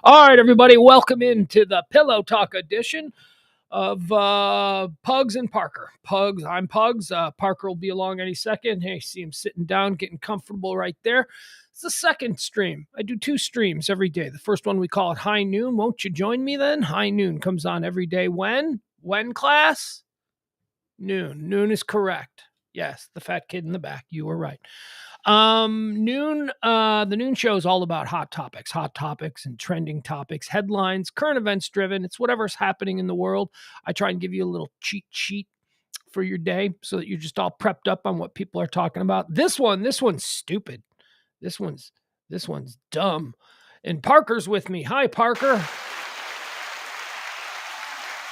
All right, everybody, welcome into the Pillow Talk edition of Pugs and Parker. I'm Pugs. Parker will be along any second. Hey, see him sitting down, getting comfortable right there. It's the second stream. I do two streams every day. The first one we call it High Noon. Won't you join me then? High Noon comes on every day. When? When, class? Noon. Noon is correct. Yes, the fat kid in the back. You were right. Noon, the noon show is all about hot topics and trending topics, headlines, current events driven. It's whatever's happening in the world. I try and give you a little cheat sheet for your day so that you're just all prepped up on what people are talking about. This one's stupid. This one's dumb. And Parker's with me. Hi, Parker.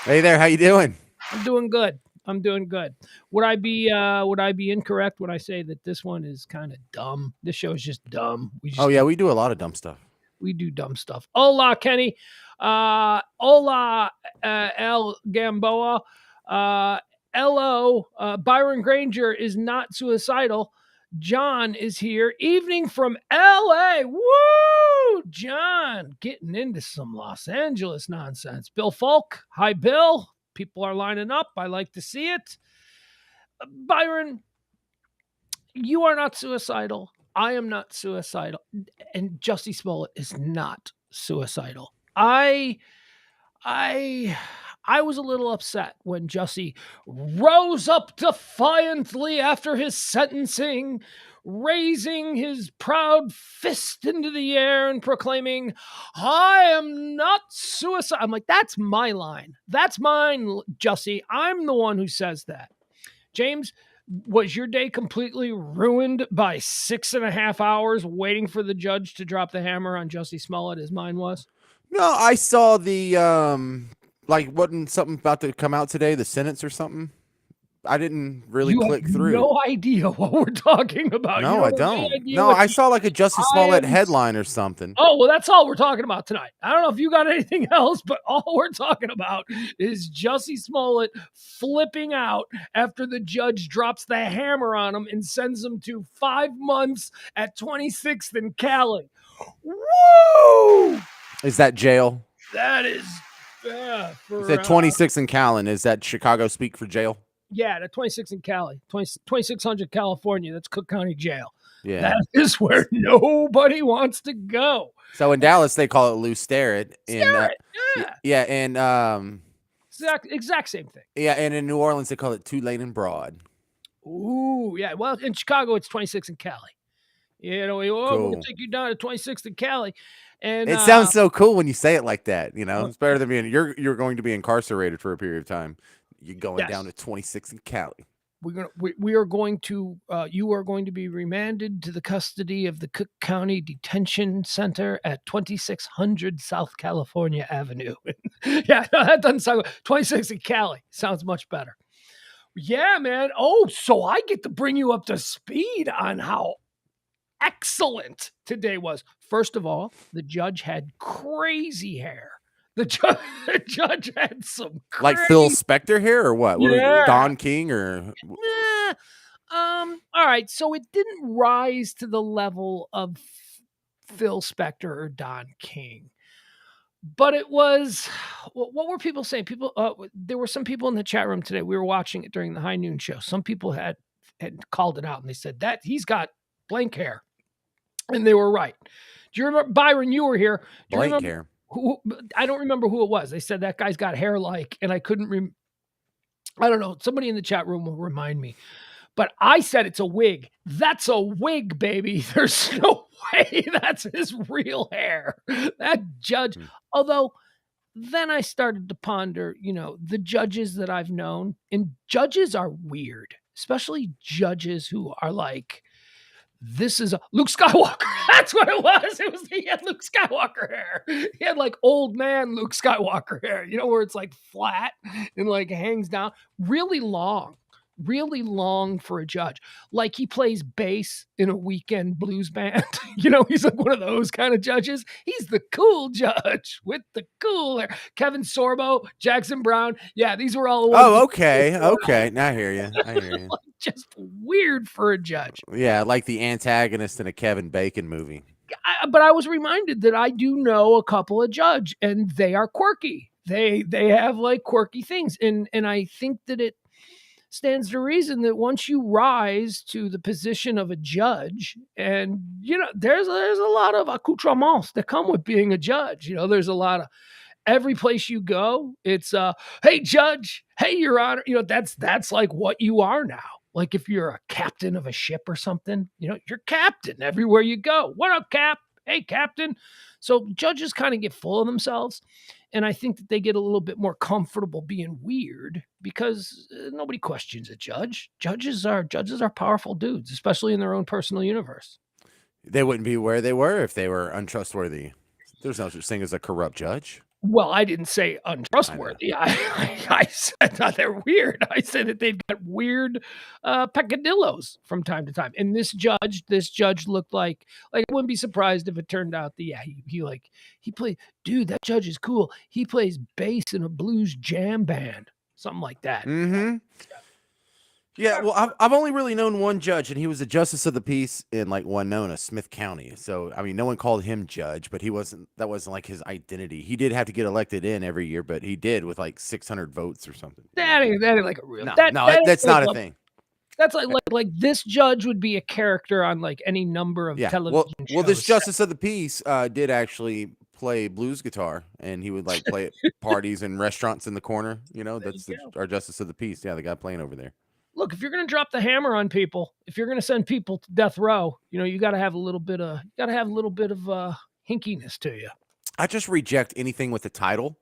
Hey there, how you doing? I'm doing good. Would I be incorrect when I say that this one is kind of dumb? This show is just dumb. We do a lot of dumb stuff. We do dumb stuff. Hola, Kenny. Hola, El Gamboa. Hello. Byron Granger is not suicidal. John is here. Evening from LA. Woo! John getting into some Los Angeles nonsense. Bill Falk. Hi, Bill. People are lining up. I like to see it. Byron, you are not suicidal. I am not suicidal. And Jussie Smollett is not suicidal. I was a little upset when Jussie rose up defiantly after his sentencing, raising his proud fist into the air and proclaiming, "I am not suicidal." I'm like, that's my line. That's mine, Jussie. I'm the one who says that. James, was your day completely ruined by 6.5 hours waiting for the judge to drop the hammer on Jussie Smollett as mine was? No, I saw the wasn't something about to come out today, the sentence or something. I didn't really click through. No idea what we're talking about. No, I don't. No, I saw like a Jussie Smollett headline or something. Oh, well, that's all we're talking about tonight. I don't know if you got anything else, but all we're talking about is Jussie Smollett flipping out after the judge drops the hammer on him and sends him to 5 months at 26th and Cali. Woo! Is that jail? That is... Is that 26th and Callan? Is that Chicago speak for jail? Yeah, the 26th in Cali, 2600 California. That's Cook County Jail. Yeah, that is where nobody wants to go. So in Dallas, they call it loose sterrett. Yeah, and exact same thing. Yeah, and in New Orleans, they call it 2 lane and broad. Ooh, yeah. Well, in Chicago, it's 26th in Cali. You know, we're gonna take you down to 26th in Cali. And it sounds so cool when you say it like that. You know, it's better than being you're going to be incarcerated for a period of time. You're going down to 26 in Cali. We are going to you are going to be remanded to the custody of the Cook County Detention Center at 2600 South California Avenue. Yeah, no, that doesn't sound good. 26 in Cali sounds much better. Yeah, man. Oh, so I get to bring you up to speed on how excellent today was. First of all, the judge had crazy hair. The judge had some crazy... Like Phil Spector hair or what? Yeah. Don King or... All right. So it didn't rise to the level of Phil Spector or Don King. But it was... What were people saying? There were some people in the chat room today. We were watching it during the High Noon show. Some people had called it out and they said that he's got blank hair. And they were right. Do you remember, Byron, you were here. Blank hair. I don't remember who it was. They said that guy's got hair like, and I couldn't I don't know. Somebody in the chat room will remind me. But I said it's a wig. That's a wig, baby. There's no way that's his real hair. That judge. Although then I started to ponder, the judges that I've known. And judges are weird, especially judges who are like, this is a Luke Skywalker. That's what it was. He had Luke Skywalker hair. He had like old man Luke Skywalker hair, where it's like flat and like hangs down. Really long for a judge. Like he plays bass in a weekend blues band. He's like one of those kind of judges. He's the cool judge with the cool hair. Kevin Sorbo, Jackson Brown. Yeah, these were all the ones. Oh, okay. Now I hear you. Just weird for a judge. Yeah, like the antagonist in a Kevin Bacon movie. but I was reminded that I do know a couple of judge, and they are quirky. They have like quirky things, and I think that it stands to reason that once you rise to the position of a judge, and there's a lot of accoutrements that come with being a judge. There's a lot of, every place you go, it's hey judge, hey your honor. That's like what you are now. Like if you're a captain of a ship or something, you're captain everywhere you go. What up, cap? Hey, captain. So judges kind of get full of themselves. And I think that they get a little bit more comfortable being weird because nobody questions a judge. Judges are powerful dudes, especially in their own personal universe. They wouldn't be where they were if they were untrustworthy. There's no such thing as a corrupt judge. Well, I didn't say I untrustworthy. I said that they're weird. I said that they've got weird peccadillos from time to time. And this judge looked like I wouldn't be surprised if it turned out that he played. Dude, that judge is cool. He plays bass in a blues jam band, something like that. Mm-hmm. Yeah, well, I've only really known one judge, and he was a justice of the peace in like Winona, Smith County. So I mean, no one called him judge, but that wasn't like his identity. He did have to get elected in every year, but he did with like 600 votes or something. That ain't like a real. No, that that's not a thing. That's like this judge would be a character on like any number of television shows. Well, this justice of the peace did actually play blues guitar, and he would like play at parties and restaurants in the corner. That's our justice of the peace. Yeah, the guy playing over there. Look, if you're going to drop the hammer on people, if you're going to send people to death row, you got to have a little bit of hinkiness to you. I just reject anything with a title.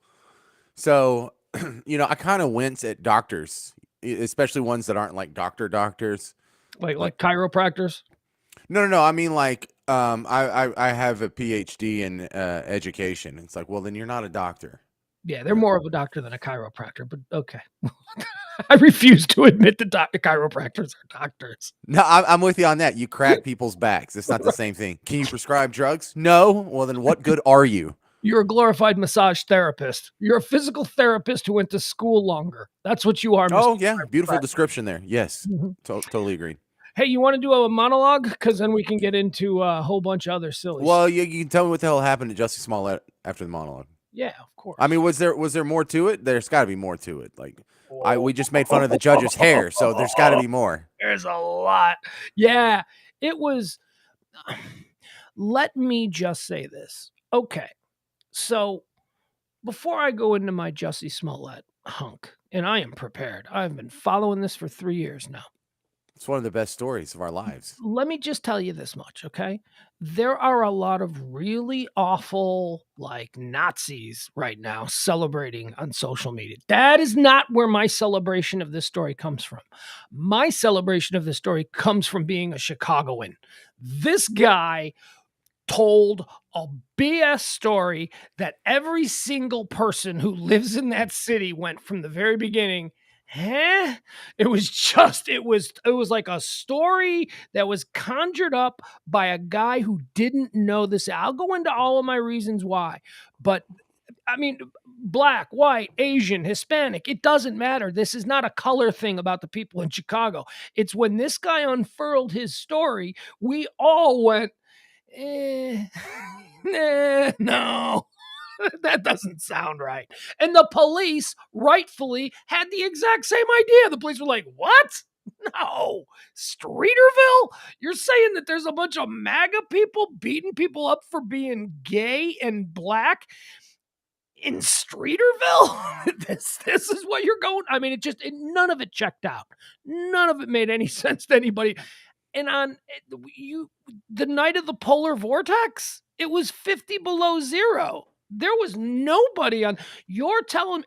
So, I kind of wince at doctors, especially ones that aren't like doctors. Like chiropractors? No. I mean, like, I have a PhD in education. It's like, well, then you're not a doctor. Yeah, they're more of a doctor than a chiropractor, but okay. I refuse to admit that chiropractors are doctors. No, I'm with you on that. You crack people's backs. It's not the same thing. Can you prescribe drugs? No. Well, then what good are you? You're a glorified massage therapist. You're a physical therapist who went to school longer. That's what you are. Oh, yeah. Beautiful description there. Yes. Totally agreed. Hey, you want to do a monologue? Because then we can get into a whole bunch of other silly stuff. Well, you can tell me what the hell happened to Jussie Smollett after the monologue. Yeah, of course. I mean, was there more to it? There's got to be more to it. Like, we just made fun of the judge's hair, so there's got to be more. There's a lot. Yeah, it was. Let me just say this. Okay, so before I go into my Jussie Smollett hunk, and I am prepared. I've been following this for 3 years now. It's one of the best stories of our lives. Let me just tell you this much, okay? There are a lot of really awful, like, Nazis right now celebrating on social media. That is not where my celebration of this story comes from. My celebration of this story comes from being a Chicagoan. This guy told a BS story that every single person who lives in that city went from the very beginning, it was like a story that was conjured up by a guy who didn't know this. I'll go into all of my reasons why, but I mean, black, white, Asian, Hispanic, it doesn't matter. This is not a color thing about the people in Chicago. It's when this guy unfurled his story, we all went, no. That doesn't sound right. And the police rightfully had the exact same idea. The police were like, what? No. Streeterville? You're saying that there's a bunch of MAGA people beating people up for being gay and black in Streeterville? This is what you're going. I mean, none of it checked out. None of it made any sense to anybody. And on the night of the polar vortex, it was 50 below zero. There was nobody on. You're telling.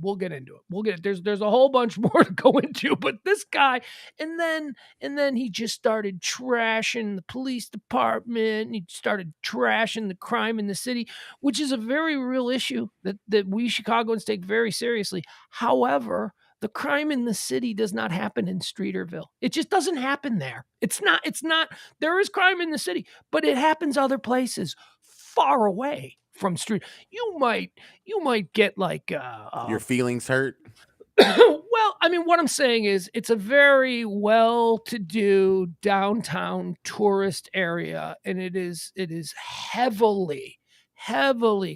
We'll get into it. There's a whole bunch more to go into, but this guy, and then he just started trashing the police department. And he started trashing the crime in the city, which is a very real issue that we Chicagoans take very seriously. However, the crime in the city does not happen in Streeterville. It just doesn't happen there. It's not, there is crime in the city, but it happens other places far away from street. You might get like your feelings hurt. Well, I mean, what I'm saying is it's a very well-to-do downtown tourist area, and it is heavily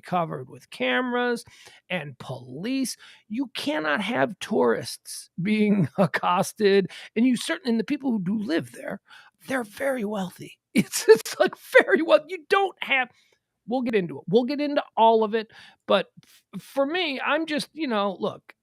covered with cameras and police. You cannot have tourists being accosted, and you certainly and the people who do live there, they're very wealthy. It's like very well. You don't have we'll get into it. We'll get into all of it, but for me, I'm just, look,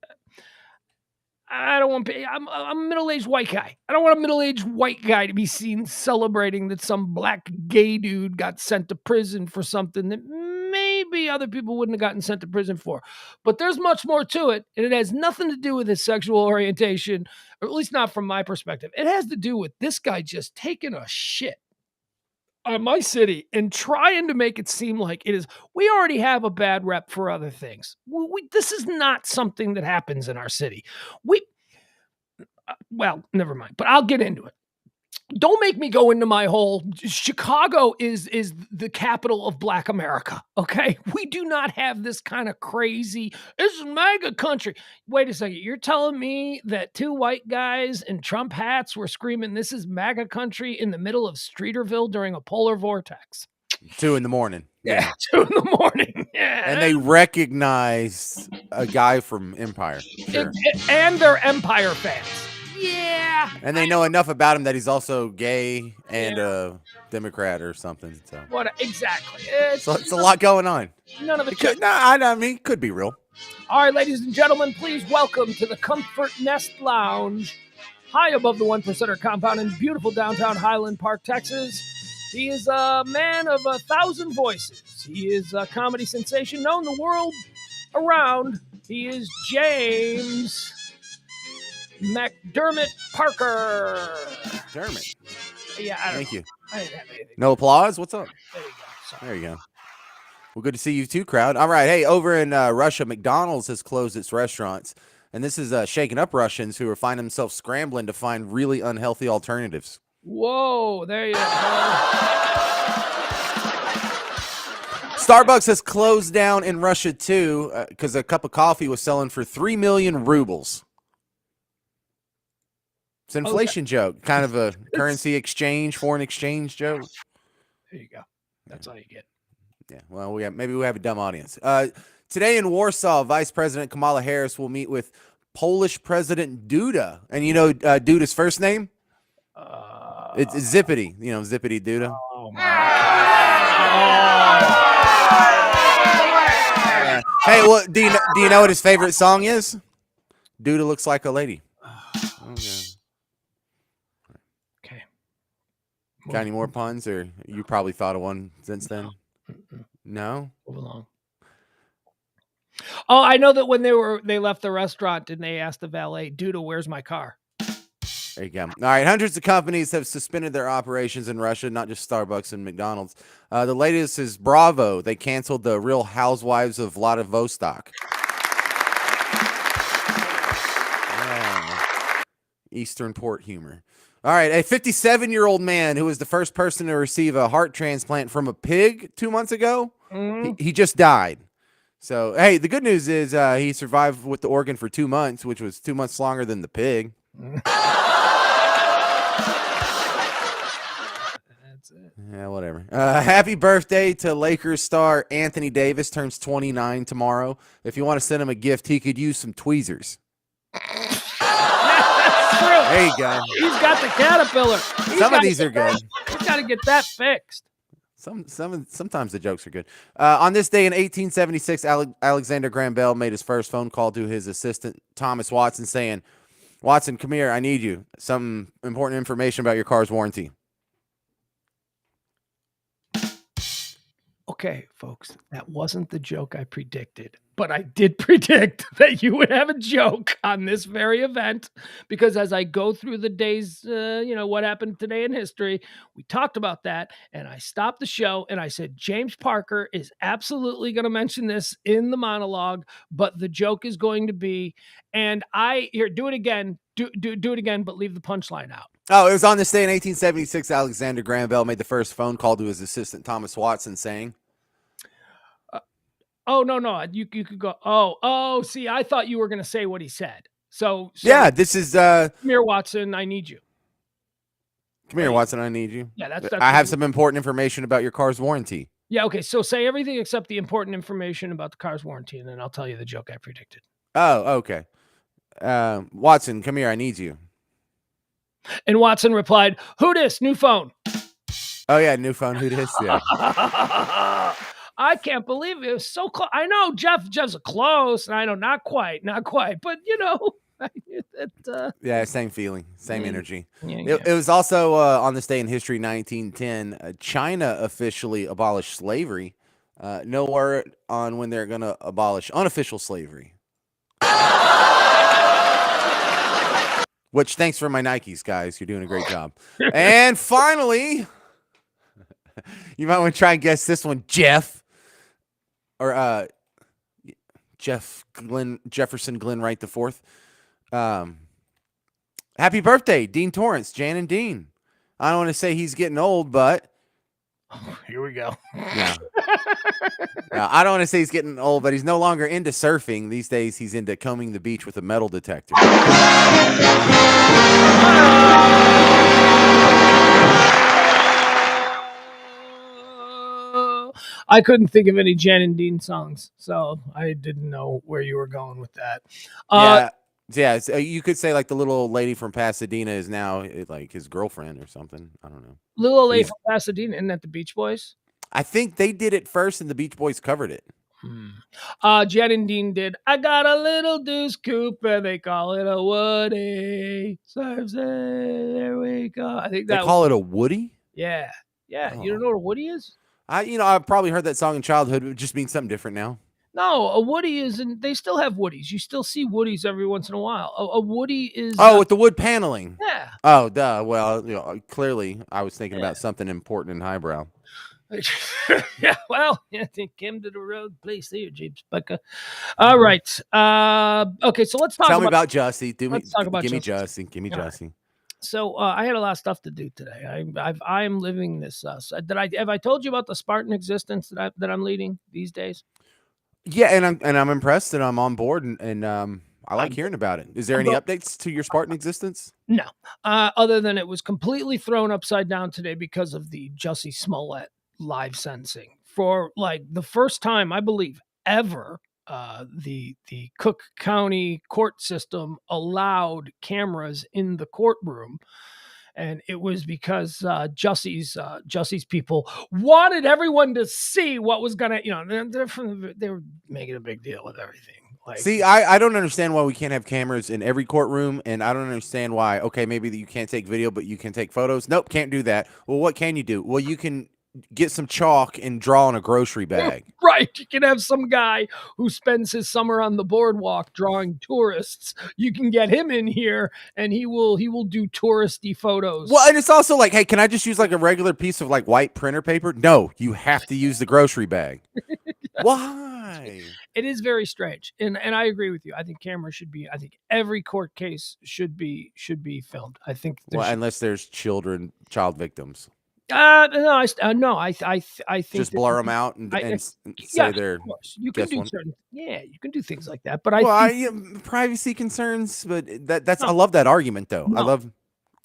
I don't want. I'm a middle-aged white guy. I don't want a middle-aged white guy to be seen celebrating that some black gay dude got sent to prison for something that maybe other people wouldn't have gotten sent to prison for. But there's much more to it, and it has nothing to do with his sexual orientation, or at least not from my perspective. It has to do with this guy just taking a shit on my city and trying to make it seem like it is. We already have a bad rep for other things. This is not something that happens in our city. We well, never mind, but I'll get into it. Don't make me go into my whole Chicago is the capital of Black America. Okay, we do not have this kind of crazy. This is mega country. Wait a second, you're telling me that two white guys in Trump hats were screaming, "This is MAGA country" in the middle of Streeterville during a polar vortex? 2 in the morning. Yeah, 2 in the morning. Yeah, And they recognize a guy from Empire. Sure. and they're Empire fans. Yeah. And they know enough about him that he's also gay and a Democrat or something. So What exactly? it's a lot going on. None of it. I mean, it could be real. All right, ladies and gentlemen, please welcome to the Comfort Nest Lounge, high above the 1%er compound in beautiful downtown Highland Park, Texas. He is a man of 1,000 voices. He is a comedy sensation known the world around. He is James McDermott Parker. Dermot. Yeah, I don't Thank know. you. I didn't have anything. No applause? What's up? There you go. Sorry. There you go. Well, good to see you too, crowd. All right. Hey, over in Russia, McDonald's has closed its restaurants. And this is shaking up Russians who are finding themselves scrambling to find really unhealthy alternatives. Whoa, there you go. Starbucks has closed down in Russia too because a cup of coffee was selling for 3 million rubles. It's an inflation joke, kind of a currency exchange, foreign exchange joke. There you go. That's all you get. Yeah, well, maybe we have a dumb audience. Today in Warsaw, Vice President Kamala Harris will meet with Polish President Duda. And you know Duda's first name? It's Zippity. You know, Zippity Duda. Oh, my God. Hey, well, do you know what his favorite song is? Duda Looks Like a Lady. Okay. Got any more puns, or you probably thought of one since then? No? Move along. Oh, I know that when they left the restaurant and they asked the valet, "Duda, where's my car?" There you go. All right, hundreds of companies have suspended their operations in Russia, not just Starbucks and McDonald's. The latest is Bravo. They canceled the Real Housewives of Vladivostok. Eastern port humor. All right, a 57-year-old man who was the first person to receive a heart transplant from a pig 2 months ago, he just died. So, hey, the good news is he survived with the organ for 2 months, which was 2 months longer than the pig. That's it. Yeah, whatever. Happy birthday to Lakers star Anthony Davis. Turns 29 tomorrow. If you want to send him a gift, he could use some tweezers. There you go. He's got the caterpillar. Some of these are good. He's got to get that fixed. Sometimes the jokes are good. On this day in 1876, Alexander Graham Bell made his first phone call to his assistant, Thomas Watson, saying, "Watson, come here. I need you. Some important information about your car's warranty." Okay, folks, that wasn't the joke I predicted, but I did predict that you would have a joke on this very event because as I go through the days, what happened today in history, we talked about that, and I stopped the show and I said, James Parker is absolutely going to mention this in the monologue, but the joke is going to be, and do it again, do it again, but leave the punchline out. Oh, it was on this day in 1876, Alexander Graham Bell made the first phone call to his assistant, Thomas Watson, saying... Oh, no. You could go, see, I thought you were going to say what he said. So Yeah, this is come here, Watson. I need you. come here, Watson. I need you. Yeah, that's I what have some important information about your car's warranty. Yeah, okay. So say everything except the important information about the car's warranty, and then I'll tell you the joke I predicted. Oh, okay. Watson, come here. I need you. And Watson replied, "Who dis? New phone." Oh yeah, new phone. Who this? Yeah. I can't believe it was so close. I know Jeff's close, and I know not quite, but Yeah, same feeling, same yeah, energy. yeah. It was also on this day in history, 1910, China officially abolished slavery. No word on when they're going to abolish unofficial slavery. Which, thanks for my Nikes, guys. You're doing a great job. And finally, you might want to try and guess this one, Jeff. Or Jefferson Glenn Wright the Fourth. Happy birthday, Dean Torrance, Jan and Dean. I don't want to say he's getting old, but Here we go. yeah. I don't want to say he's getting old, but he's no longer into surfing. These days, he's into combing the beach with a metal detector. I couldn't think of any Jan and Dean songs, so I didn't know where you were going with that. Yeah. So you could say like the little old lady from Pasadena is now like his girlfriend or something. I don't know. Little old lady from Pasadena, isn't that the Beach Boys? I think they did it first, and the Beach Boys covered it. Jan and Dean did. I got a little deuce coupe, and they call it a Woody. There we go. I think they call it a Woody. Yeah. Oh. You don't know what a Woody is? I've probably heard that song in childhood. It just means something different now. No, a Woody is, and they still have Woodies. You still see Woodies every once in a while. A Woody is. With the wood paneling. Yeah. Oh, duh. Well, clearly I was thinking about something important and highbrow. Yeah, well, they came to the road place there, James Becca. All right. Okay, so let's talk Tell me about Jussie. Let's talk about Give me Jussie. Give me Jussie. Right. So I had a lot of stuff to do today. I am living this. Have I told you about the Spartan existence that I'm leading these days? Yeah, and I'm impressed, and I'm on board, and I like hearing about it. Is there any updates to your Spartan existence? No, other than it was completely thrown upside down today because of the Jussie Smollett live sensing. For like the first time, I believe, ever, the Cook County court system allowed cameras in the courtroom. And it was because Jussie's people wanted everyone to see what was gonna, they were making a big deal with everything. See, I don't understand why we can't have cameras in every courtroom, and I don't understand why. Okay, maybe you can't take video, but you can take photos. Nope, can't do that. Well, what can you do? Well, you can get some chalk and draw on a grocery bag. Right. You can have some guy who spends his summer on the boardwalk drawing tourists. You can get him in here and he will do touristy photos. Well, and it's also like, hey, can I just use like a regular piece of like white printer paper? No, you have to use the grocery bag. Why? It is very strange. And I agree with you. I think cameras should be, I think every court case should be filmed. I think unless there's child victims. No, I think just blur them out and say they're. Of course. You can do you can do things like that. But privacy concerns. But that's I love that argument though. I love.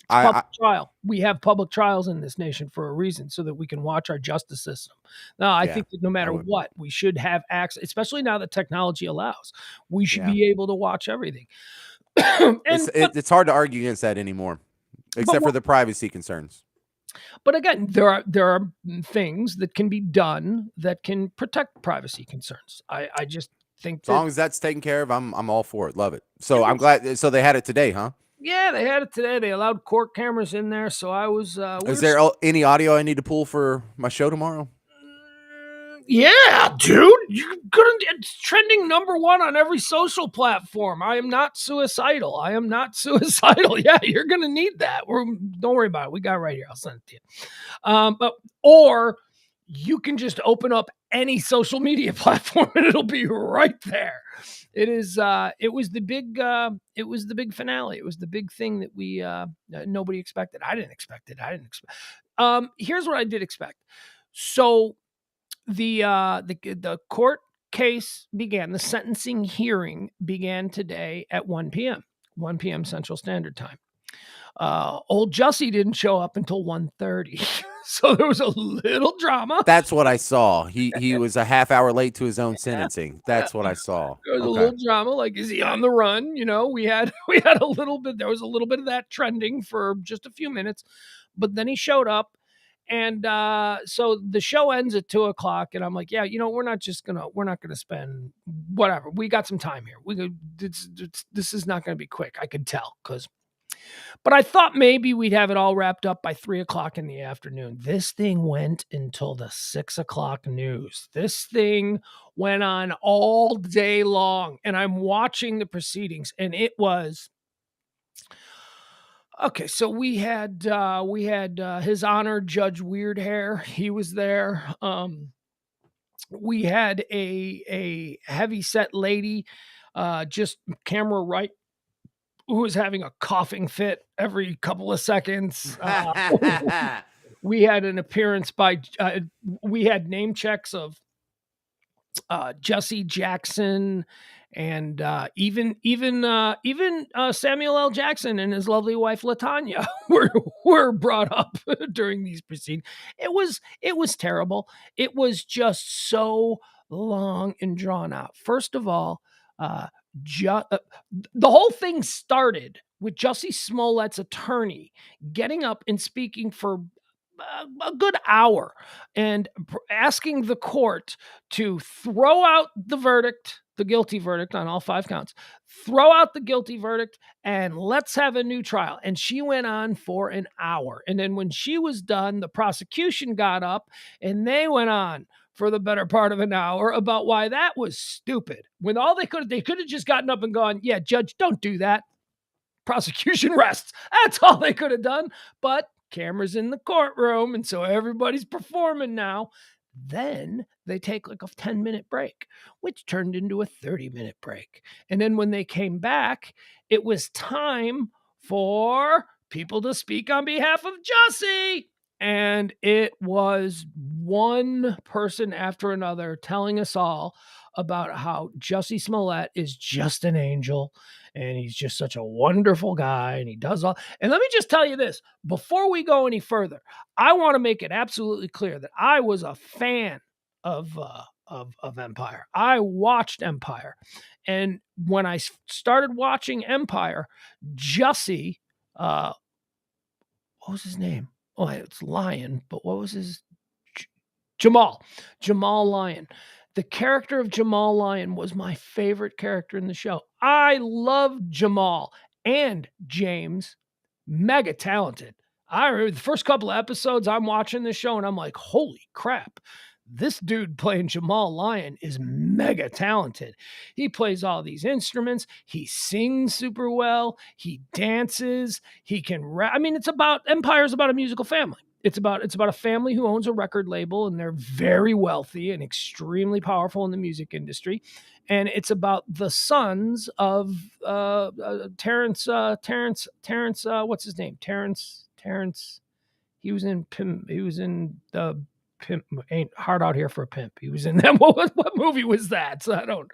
Public trial. We have public trials in this nation for a reason, so that we can watch our justice system. Now, I think that no matter what, we should have access, especially now that technology allows. We should be able to watch everything. It's hard to argue against that anymore, except for the privacy concerns. But again, there are things that can be done that can protect privacy concerns. I just think as long as that's taken care of, I'm all for it. Love it. So I'm glad. So they had it today, huh? Yeah, they had it today. They allowed court cameras in there, so I was. Is there any audio I need to pull for my show tomorrow? Yeah, dude, it's trending #1 on every social platform. I am not suicidal. Yeah, you're gonna need that. Don't worry about it. We got it right here. I'll send it to you. Or you can just open up any social media platform and it'll be right there. It is. It was the big. It was the big finale. It was the big thing that we nobody expected. I didn't expect it. Here's what I did expect. So the court case began. The sentencing hearing began today at 1 p.m. 1 p.m. Central Standard Time. Old Jussie didn't show up until 1:30. So there was a little drama. That's what I saw. He was a half hour late to his own sentencing. That's what I saw. There was a Okay. little drama, like, is he on the run? You know, we had we had a little bit. There was a little bit of that trending for just a few minutes, but then he showed up, and so the show ends at 2 o'clock, and I'm like, yeah, you know, we're not gonna spend whatever. We got some time here. This is not gonna be quick. I could tell but I thought maybe we'd have it all wrapped up by 3 o'clock in the afternoon. This thing went until the 6 o'clock news. This thing went on all day long. And I'm watching the proceedings, and it was okay. So we had His Honor Judge Weirdhair. He was there. We had a heavy set lady, just camera right, who was having a coughing fit every couple of seconds. We had an appearance by we had name checks of Jesse Jackson and even Samuel L. Jackson and his lovely wife Latanya were brought up during these proceedings. It was terrible. It was just so long and drawn out. First of all, uh, ju- uh, the whole thing started with Jussie Smollett's attorney getting up and speaking for a good hour and asking the court to throw out the verdict, the guilty verdict on all 5 counts, throw out the guilty verdict, and let's have a new trial. And she went on for an hour. And then when she was done, the prosecution got up and they went on for the better part of an hour about why that was stupid. When all they could have just gotten up and gone, yeah, judge, don't do that. Prosecution rests. That's all they could have done. But cameras in the courtroom, and so everybody's performing now. Then they take like a 10-minute break, which turned into a 30-minute break. And then when they came back, it was time for people to speak on behalf of Jussie. And it was one person after another telling us all about how Jussie Smollett is just an angel and he's just such a wonderful guy and he does all. And let me just tell you this before we go any further, I want to make it absolutely clear that I was a fan of Empire. I watched Empire, and when I started watching Empire, Jussie, what was his name? Oh, it's Lion, but what was his Jamal? Jamal Lyon. The character of Jamal Lyon was my favorite character in the show. I loved Jamal and James, mega talented. I remember the first couple of episodes I'm watching this show and I'm like, holy crap. This dude playing Jamal Lyon is mega talented. He plays all these instruments. He sings super well. He dances. He can rap. I mean, Empire's about a musical family. It's about a family who owns a record label and they're very wealthy and extremely powerful in the music industry. And it's about the sons of Terrence. What's his name? Terrence. He was in the Pimp. Ain't hard out here for a pimp. He was in that. What movie was that? So I don't.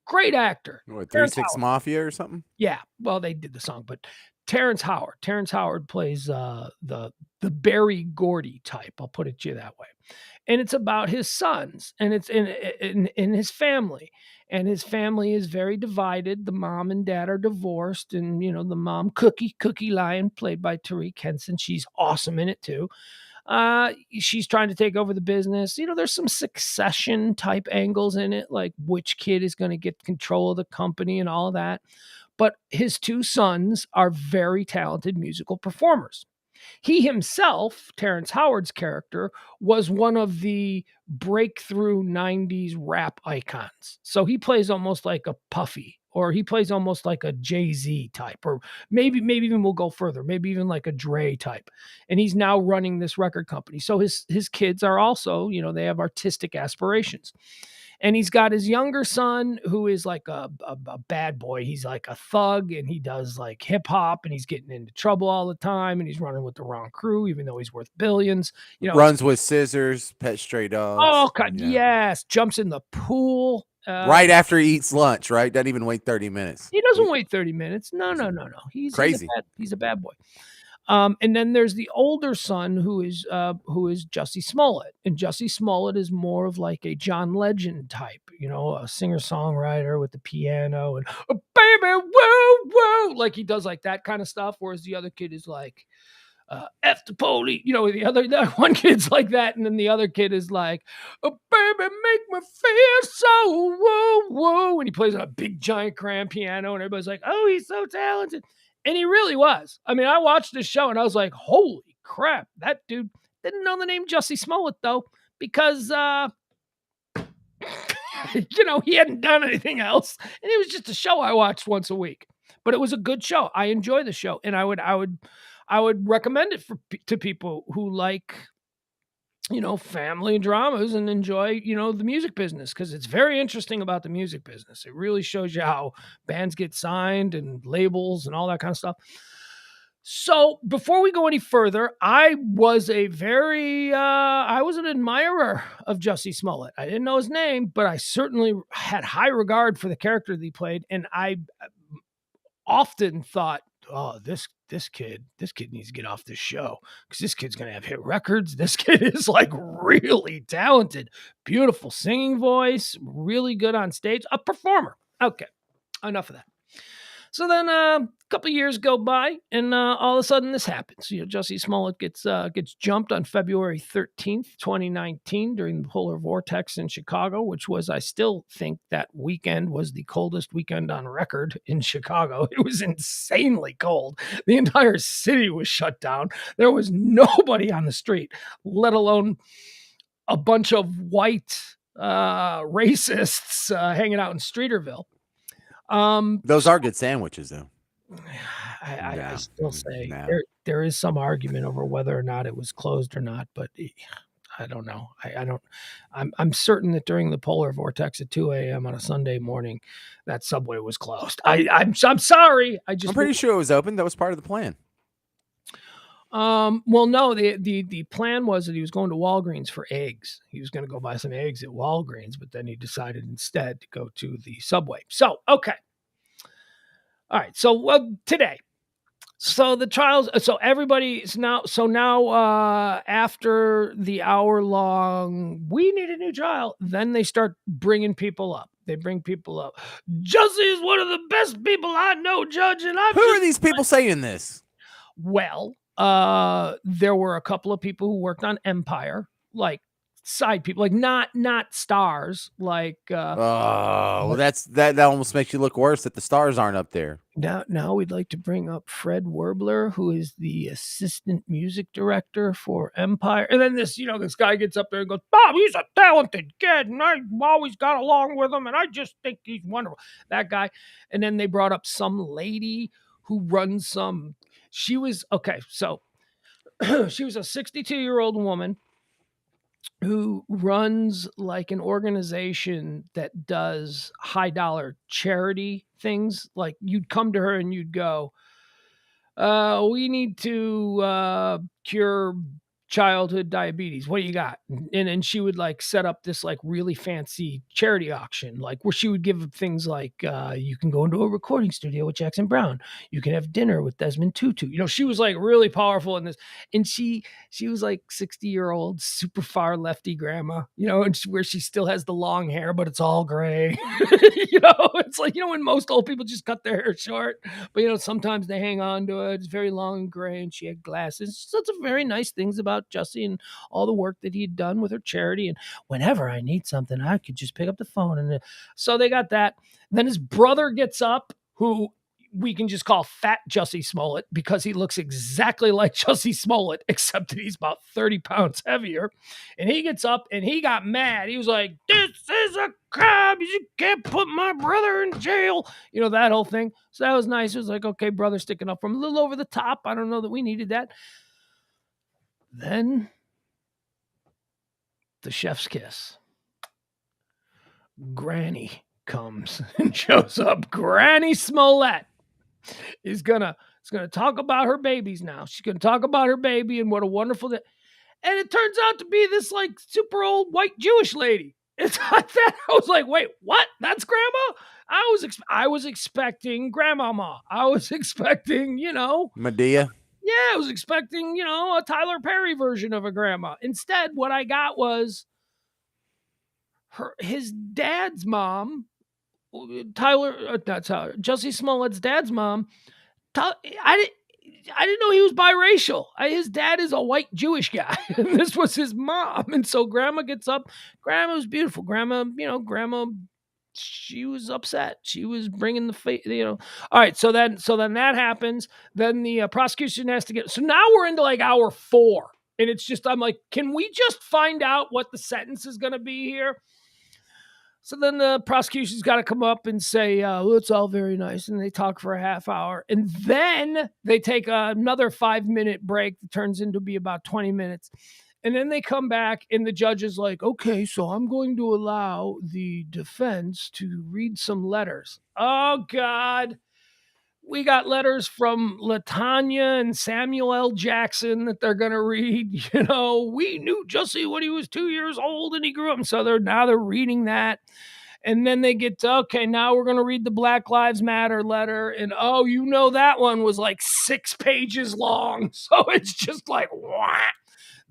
Great actor. What, 3-6 Mafia or something? Yeah. Well, they did the song, but Terrence Howard. Terrence Howard plays the Barry Gordy type. I'll put it to you that way. And it's about his sons, and it's in his family. And his family is very divided. The mom and dad are divorced, and the mom, Cookie Lyon, played by Tariq Henson. She's awesome in it too. She's trying to take over the business. There's some succession type angles in it, like which kid is going to get control of the company and all of that. But his 2 sons are very talented musical performers. He himself, Terrence Howard's character, was one of the breakthrough 90s rap icons. So he plays almost like a Puffy, or he plays almost like a Jay-Z type, or maybe even we'll go further, maybe even like a Dre type. And he's now running this record company. So his kids are also, they have artistic aspirations. And he's got his younger son who is like a bad boy. He's like a thug and he does like hip hop and he's getting into trouble all the time and he's running with the wrong crew, even though he's worth billions. Runs with scissors, pet stray dogs. Oh, God, yes. Jumps in the pool Right after he eats lunch, right? Doesn't even wait 30 minutes. He doesn't wait 30 minutes. No, He's no, no, no. crazy. He's a bad boy. And then there's the older son who is Jussie Smollett, and Jussie Smollett is more of like a John Legend type, a singer songwriter with the piano and baby woo woo, like he does like that kind of stuff. Whereas the other kid is like F the police, the one kid's like that, and then the other kid is like, oh, baby, make me feel so woo woo, and he plays on a big giant grand piano, and everybody's like, oh, he's so talented. And he really was. I mean, I watched this show and I was like, holy crap, that dude didn't know the name Jussie Smollett though, because he hadn't done anything else. And it was just a show I watched once a week. But it was a good show. I enjoy the show. And I would recommend it to people who like family dramas and enjoy, the music business, because it's very interesting about the music business. It really shows you how bands get signed and labels and all that kind of stuff. So before we go any further, I was I was an admirer of Jussie Smollett. I didn't know his name, but I certainly had high regard for the character that he played. And I often thought, oh, this kid needs to get off this show, because this kid's gonna have hit records. This kid is like really talented, beautiful singing voice, really good on stage, a performer. Okay, enough of that. So then a couple of years go by, and all of a sudden this happens. Jussie Smollett gets jumped on February 13th, 2019, during the polar vortex in Chicago, which was, I still think that weekend was the coldest weekend on record in Chicago. It was insanely cold. The entire city was shut down. There was nobody on the street, let alone a bunch of white racists hanging out in Streeterville. Those are good sandwiches, though. I still say there is some argument over whether or not it was closed or not, but I don't know. I'm certain that during the polar vortex at 2 a.m. on a Sunday morning, that Subway was closed. I'm sorry. I'm pretty sure it was open. That was part of the plan. Well, no, the plan was that he was going to Walgreens for eggs. He was going to go buy some eggs at Walgreens, but then he decided instead to go to the Subway. So, okay. All right. So today, so the trials, so everybody's now, after the hour-long, we need a new trial, then they start bringing people up. They bring people up. Jussie is one of the best people I know, Judge, and Who are these people saying this? Well, there were a couple of people who worked on Empire, like side people, like not stars, like well, that almost makes you look worse that the stars aren't up there. Now we'd like to bring up Fred Werbler, who is the assistant music director for Empire. And then this guy gets up there and goes, Bob, he's a talented kid, and I've always got along with him, and I just think he's wonderful. That guy. And then they brought up some lady who runs some. She was okay. So she was a 62-year-old woman who runs like an organization that does high dollar charity things. Like you'd come to her and you'd go, we need to cure childhood diabetes. What do you got? And then she would like set up this like really fancy charity auction, like where she would give things like you can go into a recording studio with Jackson Brown. You can have dinner with Desmond Tutu. She was like really powerful in this. And she was like 60-year-old, super far lefty grandma, and where she still has the long hair, but it's all gray. It's like, when most old people just cut their hair short, but sometimes they hang on to it. It's very long and gray, and she had glasses. So it's very nice things about Jussie and all the work that he'd done with her charity. And whenever I need something, I could just pick up the phone. And so they got that. Then his brother gets up, who we can just call Fat Jussie Smollett, because he looks exactly like Jussie Smollett, except that he's about 30 pounds heavier. And he gets up and he got mad. He was like, this is a crime. You can't put my brother in jail. That whole thing. So that was nice. It was like, okay, brother sticking up from a little over the top. I don't know that we needed that. Then the chef's kiss. Granny comes and shows up. Granny Smollett is gonna talk about her babies now. She's gonna talk about her baby and what a wonderful day. And it turns out to be this like super old white Jewish lady. It's like that. I was like, wait, what? That's grandma? I was expecting grandmama. I was expecting, Medea. yeah, I was expecting, a Tyler Perry version of a grandma. Instead, what I got was his dad's mom, not Tyler, Jussie Smollett's dad's mom. I didn't. I didn't know he was biracial. His dad is a white Jewish guy, and this was his mom. And so Grandma gets up. Grandma was beautiful. Grandma, she was upset. She was bringing the. All right, so then that happens. Then the prosecution has to get. So now we're into like hour 4, and it's just I'm like, can we just find out what the sentence is going to be here? So then the prosecution's got to come up and say, well, it's all very nice. And they talk for a half hour. And then they take another 5-minute break that turns into be about 20 minutes. And then they come back and the judge is like, okay, so I'm going to allow the defense to read some letters. Oh, God. We got letters from Latanya and Samuel L. Jackson that they're going to read. We knew Jussie when he was 2 years old and he grew up. And so they're reading that. And then they get to, okay, now we're going to read the Black Lives Matter letter. And that one was like 6 pages long. So it's just like, what?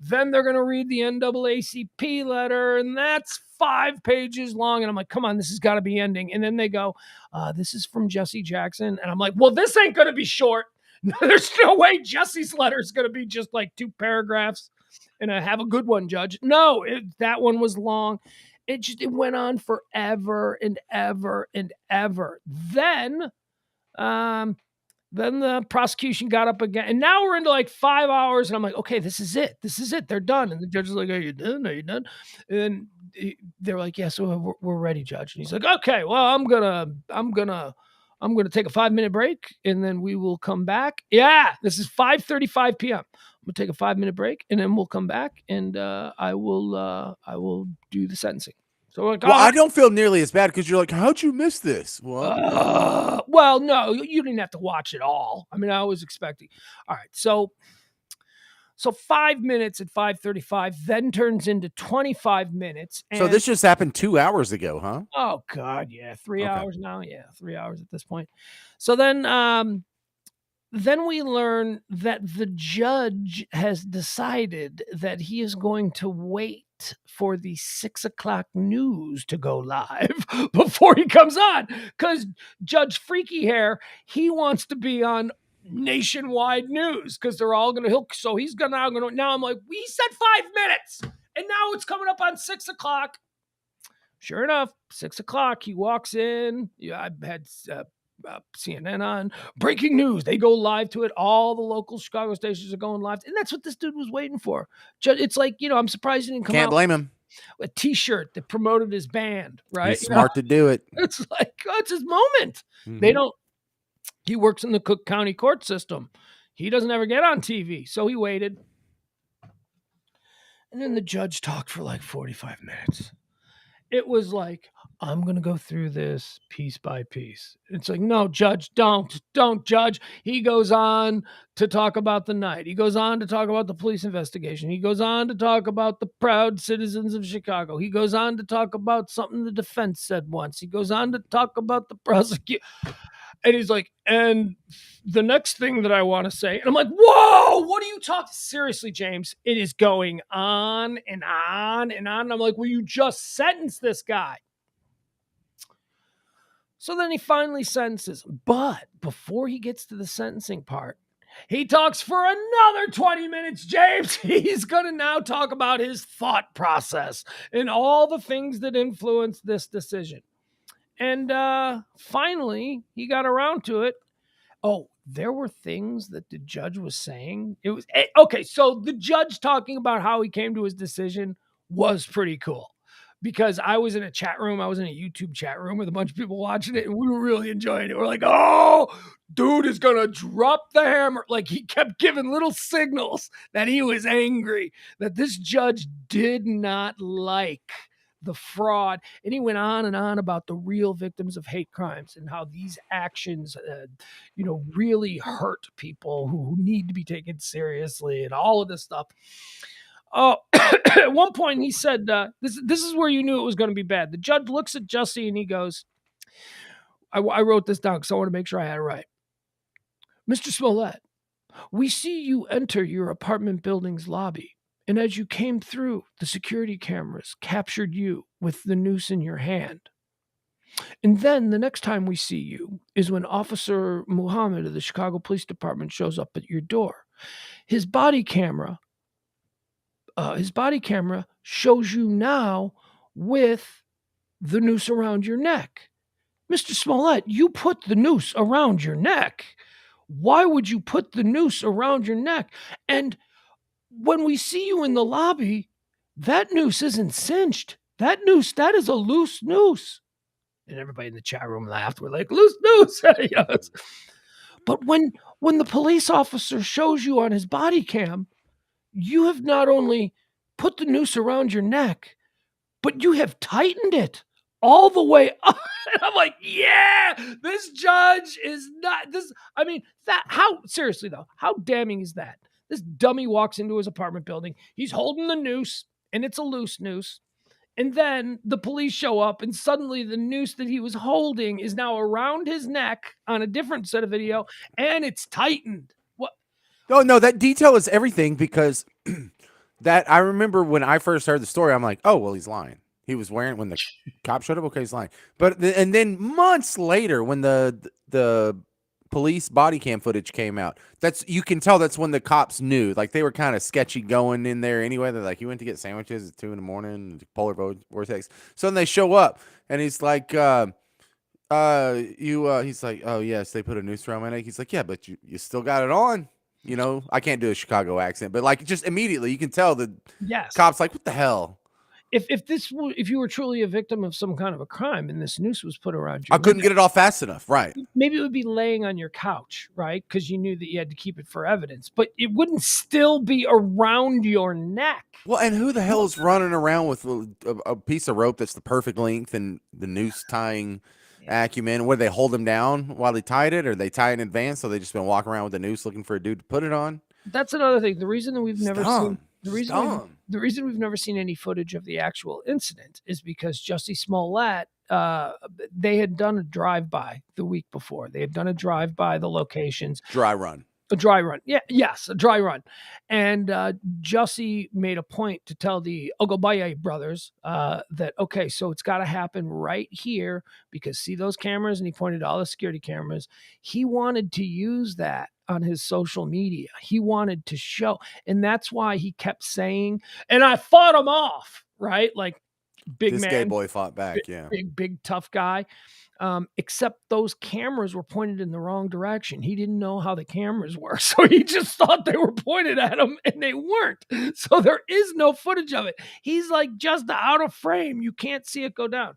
Then they're going to read the NAACP letter, and that's 5 pages long. And I'm like, come on, this has got to be ending. And then they go, this is from Jesse Jackson. And I'm like, well, this ain't going to be short. There's no way Jesse's letter is going to be just like 2 paragraphs and have a good one, Judge. No, that one was long. It went on forever and ever and ever. Then the prosecution got up again, and now we're into like 5 hours, and I'm like, okay, this is it. This is it. They're done. And the judge is like, are you done? Are you done? And they're like, yeah, so we're ready, Judge. And he's like, okay, well, I'm gonna take a 5-minute break, and then we will come back. Yeah, this is 5:35 p.m. I'm gonna take a 5-minute break, and then we'll come back, and I will do the sentencing. So we're like, Well, I don't feel nearly as bad because you're like, how'd you miss this? Well, no, you didn't have to watch it all. I mean, I was expecting. All right, so 5 minutes at 5:35 then turns into 25 minutes. So this just happened 2 hours ago, huh? Oh God, yeah, 3 Okay. hours now. Yeah, 3 hours at this point. So then we learn that the judge has decided that he is going to wait for the 6 o'clock news to go live before he comes on. Because Judge Freaky Hair, he wants to be on nationwide news because they're all going to, so he's going to, now I'm like, we said 5 minutes and now it's coming up on 6 o'clock. Sure enough, 6 o'clock, he walks in. Yeah, I've had CNN on. Breaking news. They go live to it. All the local Chicago stations are going live. And that's what this dude was waiting for. It's like, I'm surprised he didn't come out. Can't blame him. A T-shirt that promoted his band, right? He's smart to do it. It's like, it's his moment. Mm-hmm. He works in the Cook County court system. He doesn't ever get on TV. So he waited. And then the judge talked for like 45 minutes. It was like, I'm going to go through this piece by piece. It's like, no, Judge, don't, Judge. He goes on to talk about the night. He goes on to talk about the police investigation. He goes on to talk about the proud citizens of Chicago. He goes on to talk about something the defense said once. He goes on to talk about the prosecution. And he's like, and the next thing that I want to say, and I'm like, whoa, what are you talking? Seriously, James, it is going on and on and on. And I'm like, well, you just sentenced this guy. So then he finally sentences. But before he gets to the sentencing part, he talks for another 20 minutes, James. He's going to now talk about his thought process and all the things that influenced this decision. And finally, he got around to it. Oh, there were things that the judge was saying. It was okay. So the judge talking about how he came to his decision was pretty cool because I was in a chat room. I was in a YouTube chat room with a bunch of people watching it, and we were really enjoying it. We're like, oh, dude is going to drop the hammer. Like he kept giving little signals that he was angry, that this judge did not like the fraud. And he went on and on about the real victims of hate crimes and how these actions, really hurt people who need to be taken seriously and all of this stuff. Oh, At one point, he said, this is where you knew it was going to be bad. The judge looks at Jussie and he goes, I wrote this down because I want to make sure I had it right. Mr. Smollett, we see you enter your apartment building's lobby, and as you came through, the security cameras captured you with the noose in your hand. And then the next time we see you is when Officer Muhammad of the Chicago Police Department shows up at your door. His body camera shows you now with the noose around your neck. Mr. Smollett, you put the noose around your neck. Why would you put the noose around your neck? And when we see you in the lobby, that noose isn't cinched. That is a loose noose. And everybody in the chat room laughed. We're like, loose noose. Yes. But when the police officer shows you on his body cam, you have not only put the noose around your neck, but you have tightened it all the way up. And I'm like, yeah, this judge is not this. I mean, seriously though, how damning is that? This dummy walks into his apartment building. He's holding the noose, and it's a loose noose. And then the police show up, and suddenly the noose that he was holding is now around his neck on a different set of video, and it's tightened. What? Oh, no, that detail is everything because that I remember when I first heard the story, I'm like, oh, well, he's lying. He was wearing when the cop showed up. Okay, he's lying. But and then months later, when the police body cam footage came out, you can tell that's when the cops knew. Like they were kind of sketchy going in there anyway. They're like, you went to get sandwiches at 2 a.m, polar vortex. So then they show up, and he's like, he's like, oh yes, they put a noose around my neck. He's like, yeah, but you still got it on. You know, I can't do a Chicago accent, but like just immediately you can tell the cops like, what the hell? If you were truly a victim of some kind of a crime and this noose was put around you, I couldn't get it off fast enough, right? Maybe it would be laying on your couch, right? Because you knew that you had to keep it for evidence, but it wouldn't still be around your neck. Well, and who the hell is running around with a piece of rope that's the perfect length and the noose tying acumen? Where they hold them down while they tied it, or they tie it in advance, so they just been walking around with the noose looking for a dude to put it on? That's another thing. The reason that we've never seen the reason we've never seen any footage of the actual incident is because Jussie Smollett, they had done a drive-by the week before. They had done a drive-by the locations. Dry run. A dry run. Yes, a dry run. And Jussie made a point to tell the Ogobaye brothers that, okay, so it's got to happen right here because see those cameras? And he pointed to all the security cameras. He wanted to use that on his social media. He wanted to show. And that's why he kept saying, and I fought him off, right? Like big this man. This gay boy fought back, yeah. Big, tough guy. Except those cameras were pointed in the wrong direction. He didn't know how the cameras were, so he just thought they were pointed at him, and they weren't. So there is no footage of it. He's like just out of frame. You can't see it go down.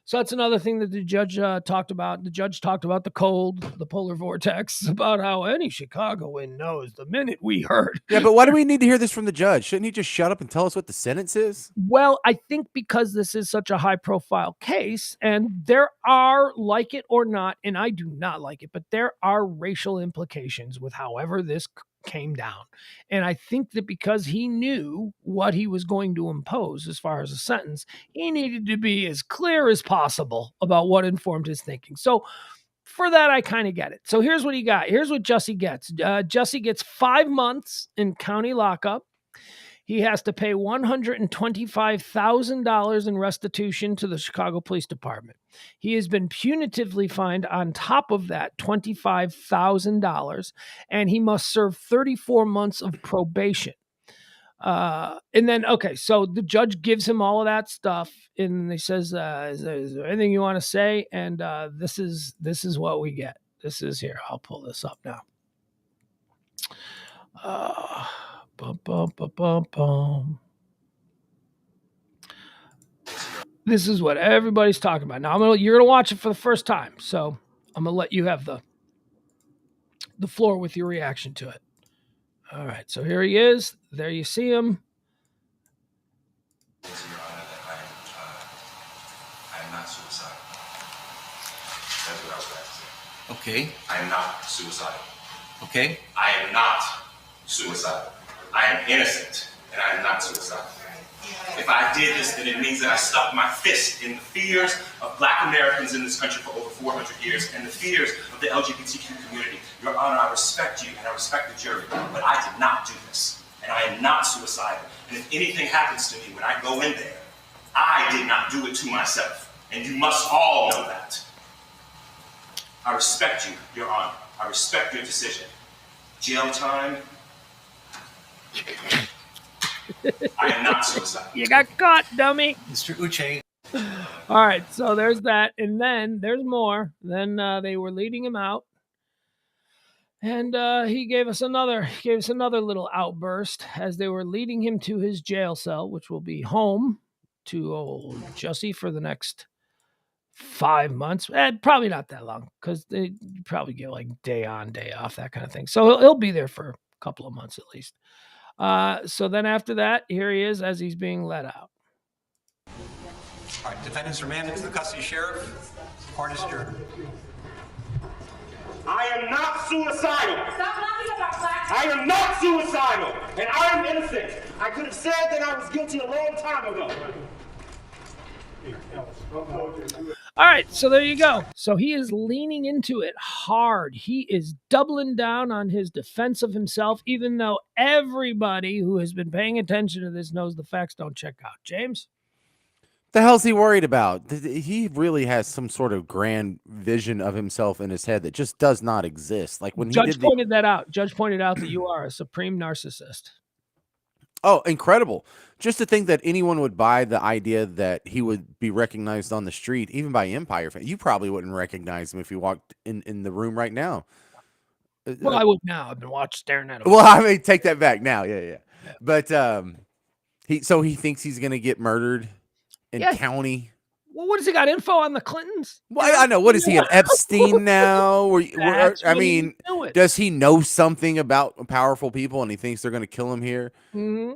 So that's another thing that the judge talked about. The judge talked about the cold, the polar vortex, about how any Chicagoan knows the minute we heard. Yeah, but why do we need to hear this from the judge? Shouldn't he just shut up and tell us what the sentence is? Well, I think because this is such a high-profile case, and there are, like it or not, and I do not like it, but there are racial implications with however this came down. And I think that because he knew what he was going to impose as far as a sentence, he needed to be as clear as possible about what informed his thinking. So for that, I kind of get it. So here's what he got. Here's what Jussie gets. Jussie gets 5 months in county lockup. He has to pay $125,000 in restitution to the Chicago Police Department. He has been punitively fined on top of that $25,000, and he must serve 34 months of probation. And then, okay, so the judge gives him all of that stuff, and he says, is there anything you want to say? And this is what we get. This is here. I'll pull this up now. Bum, bum, bum, bum, bum. This is what everybody's talking about. Now you're gonna watch it for the first time, so I'm gonna let you have the floor with your reaction to it. All right, so here he is. There you see him. I am not suicidal. That's what I was about to say. Okay. I am not suicidal. Okay. I am not suicidal. I am innocent, and I am not suicidal. If I did this, then it means that I stuck my fist in the fears of Black Americans in this country for over 400 years and the fears of the LGBTQ community. Your Honor, I respect you and I respect the jury, but I did not do this. And I am not suicidal. And if anything happens to me when I go in there, I did not do it to myself. And you must all know that. I respect you, Your Honor. I respect your decision. Jail time. I am not suicidal. You got caught, dummy. Mr. Uche. All right, so there's that, and then there's more. Then they were leading him out, and he gave us another little outburst as they were leading him to his jail cell, which will be home to old Jussie for the next 5 months. Probably not that long, because they probably get like day on, day off, that kind of thing. So he'll be there for a couple of months at least. So then after that, here he is as he's being let out. All right, defendants remanded to the custody sheriff. Court is adjourned. I am not suicidal. Stop laughing about black. I am not suicidal, and I am innocent. I could have said that I was guilty a long time ago. All right, so there you go. So he is leaning into it hard. He is doubling down on his defense of himself, even though everybody who has been paying attention to this knows the facts don't check out. James? The hell's he worried about? He really has some sort of grand vision of himself in his head that just does not exist. Like when Judge pointed that out. Judge pointed out that you are a supreme narcissist. Oh, incredible. Just to think that anyone would buy the idea that he would be recognized on the street, even by Empire fans. You probably wouldn't recognize him if you walked in the room right now. Well, I would now. I've been staring at him. Well, I mean, take that back now. Yeah. But he thinks he's going to get murdered in county. Well, what has he got info on the Clintons? Well, I know. What is he, an Epstein now? Does he know something about powerful people and he thinks they're going to kill him here? Mm-hmm.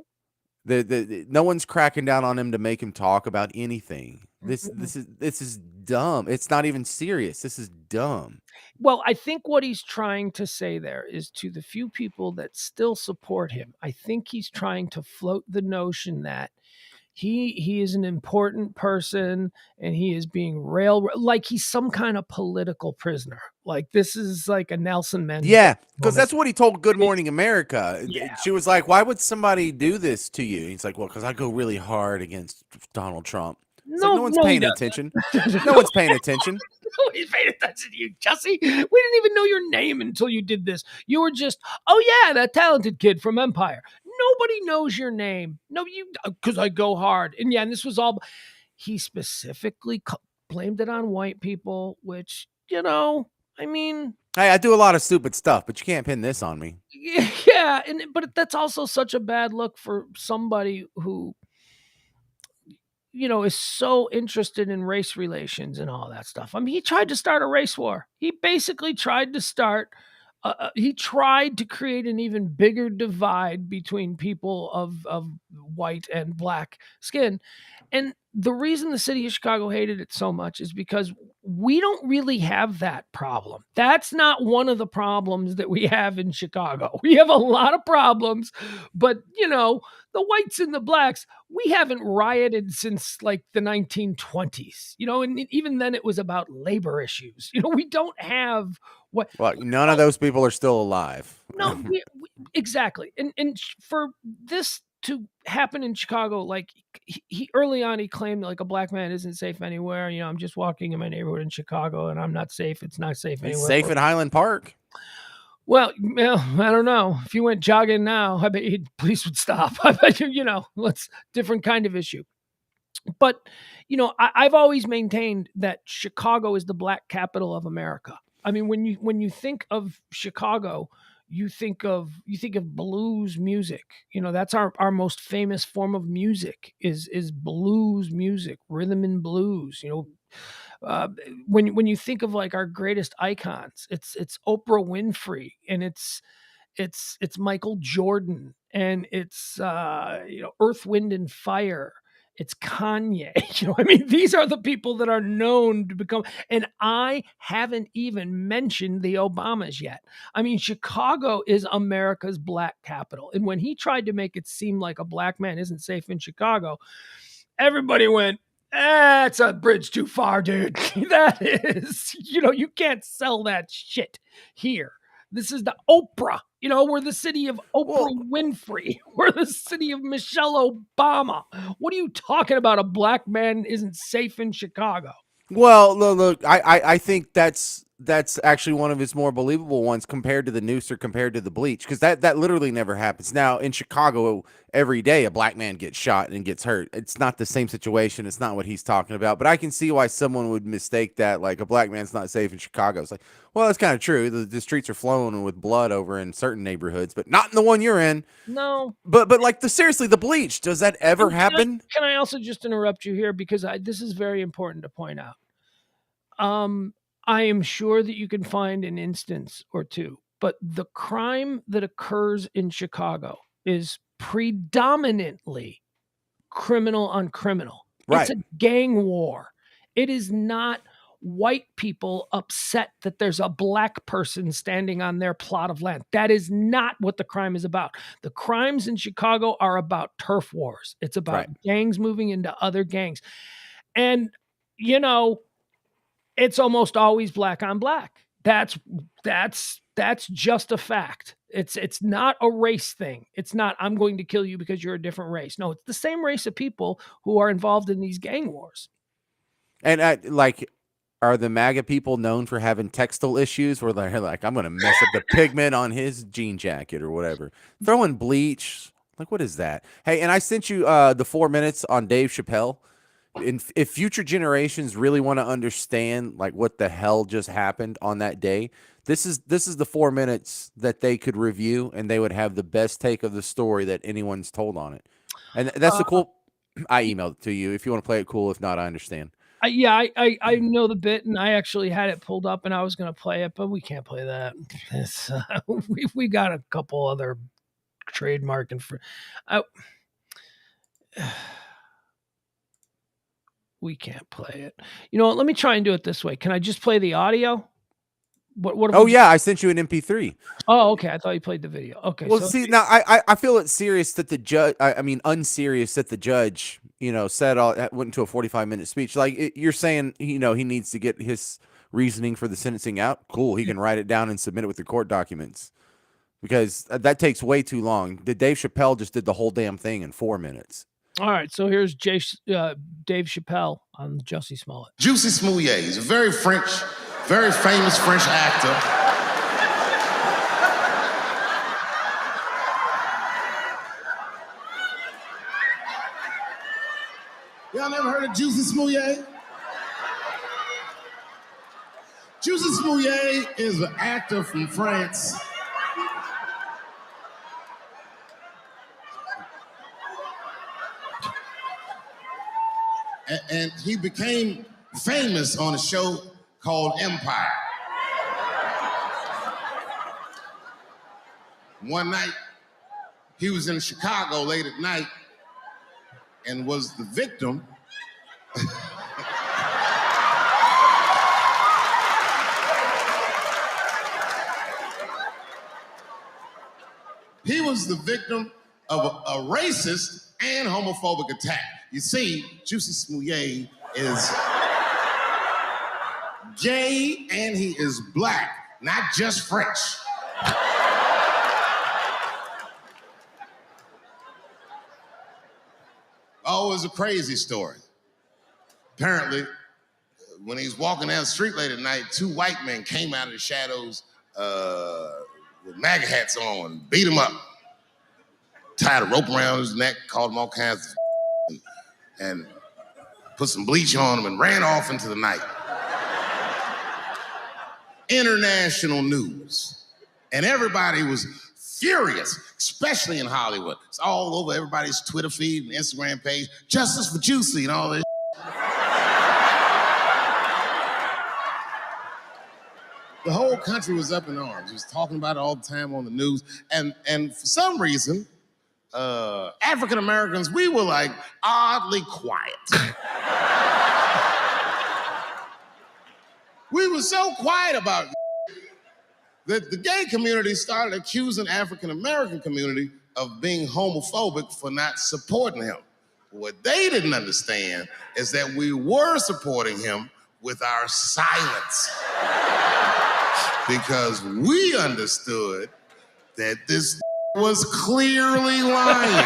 No one's cracking down on him to make him talk about anything. This is dumb. It's not even serious. This is dumb. Well, I think what he's trying to say there is to the few people that still support him, I think he's trying to float the notion that he is an important person and he is being like he's some kind of political prisoner. Like this is like a Nelson Mandela. Yeah, because that's what he told Good Morning America. Yeah. She was like, "Why would somebody do this to you?" He's like, "Well, because I go really hard against Donald Trump." No one's paying attention. No one's paying attention. Nobody's paying attention to you, Jussie. We didn't even know your name until you did this. You were just, oh yeah, that talented kid from Empire. Nobody knows your name. No, because I go hard. And yeah, and this was all, he specifically blamed it on white people, which, I mean. Hey, I do a lot of stupid stuff, but you can't pin this on me. Yeah, but that's also such a bad look for somebody who, is so interested in race relations and all that stuff. I mean, he tried to start a race war. He basically tried to start, he tried to create an even bigger divide between people of white and black skin. And the reason the city of Chicago hated it so much is because we don't really have that problem. That's not one of the problems that we have in Chicago. We have a lot of problems, but the whites and the blacks, we haven't rioted since like the 1920s, and even then it was about labor issues. We don't have what. Well, none of those people are still alive. No, exactly. And for this to happen in Chicago, like he early on, he claimed like a black man isn't safe anywhere. I'm just walking in my neighborhood in Chicago and I'm not safe. It's not safe anywhere. He's safe at Highland Park. Well, I don't know. If you went jogging now, I bet police would stop. I bet it's different kind of issue. But, I've always maintained that Chicago is the black capital of America. I mean, when you think of Chicago, you think of blues music. That's our most famous form of music is blues music, rhythm and blues. When you think of like our greatest icons, it's Oprah Winfrey and it's Michael Jordan and it's Earth, Wind and Fire It's Kanye. You know, I mean, these are the people that are known to become, and I haven't even mentioned the Obamas yet. I mean, Chicago is America's black capital. And when he tried to make it seem like a black man isn't safe in Chicago, everybody went, it's a bridge too far, dude. That is, you can't sell that shit here. This is the Oprah. We're the city of Oprah Winfrey. We're the city of Michelle Obama. What are you talking about? A black man isn't safe in Chicago. Well, look, I think that's actually one of his more believable ones compared to the noose or compared to the bleach, because that literally never happens. Now in Chicago, every day a black man gets shot and gets hurt. It's not the same situation. It's not what he's talking about. But I can see why someone would mistake that, like a black man's not safe in Chicago. It's like, well, that's kind of true. The streets are flowing with blood over in certain neighborhoods, but not in the one you're in. No. But like seriously, the bleach, does that ever happen? Can I also just interrupt you here, because this is very important to point out. I am sure that you can find an instance or two, but the crime that occurs in Chicago is predominantly criminal on criminal. Right. It's a gang war. It is not white people upset that there's a black person standing on their plot of land. That is not what the crime is about. The crimes in Chicago are about turf wars. It's about gangs moving into other gangs. And, it's almost always black on black. That's just a fact. It's not a race thing. It's not, I'm going to kill you because you're a different race. No, it's the same race of people who are involved in these gang wars. And are the MAGA people known for having textile issues where they're like, I'm going to mess up the pigment on his jean jacket or whatever? Throwing bleach. Like, what is that? Hey, and I sent you the 4 minutes on Dave Chappelle. If future generations really want to understand like what the hell just happened on that day, this is the 4 minutes that they could review, and they would have the best take of the story that anyone's told on it. And that's the cool. I emailed it to you. If you want to play it, cool. If not, I understand. I know the bit, and I actually had it pulled up, and I was going to play it, but we can't play that. We got a couple other trademark and we can't play it. You know what? Let me try and do it this way. Can I just play the audio? What? Oh yeah, I sent you an MP3. Oh, okay. I thought you played the video. Okay. Well, see, now I feel it's serious that the judge. I mean, unserious that the judge, said went into a 45-minute speech. Like you're saying, he needs to get his reasoning for the sentencing out. Cool, he can write it down and submit it with the court documents, because that takes way too long. Dave Chappelle just did the whole damn thing in 4 minutes. All right, so here's Dave Chappelle on Jussie Smollett. Jussie Smollett is a very famous French actor. Y'all never heard of Jussie Smollett? Jussie Smollett is an actor from France. And he became famous on a show called Empire. One night, he was in Chicago late at night and was the victim he was the victim of a racist and homophobic attack. You see, Jussie Smollett is gay and he is black, not just French. Oh, it was a crazy story. Apparently, when he was walking down the street late at night, two white men came out of the shadows with MAGA hats on and beat him up. Tied a rope around his neck, called him all kinds of and put some bleach on him and ran off into the night. International news. And everybody was furious, especially in Hollywood. It's all over everybody's Twitter feed and Instagram page. Justice for Jussie and all this. The whole country was up in arms. He was talking about it all the time on the news. And for some reason, African Americans, we were like oddly quiet. We were so quiet about that the gay community started accusing African American community of being homophobic for not supporting him. What they didn't understand is that we were supporting him with our silence. Because we understood that this was clearly lying.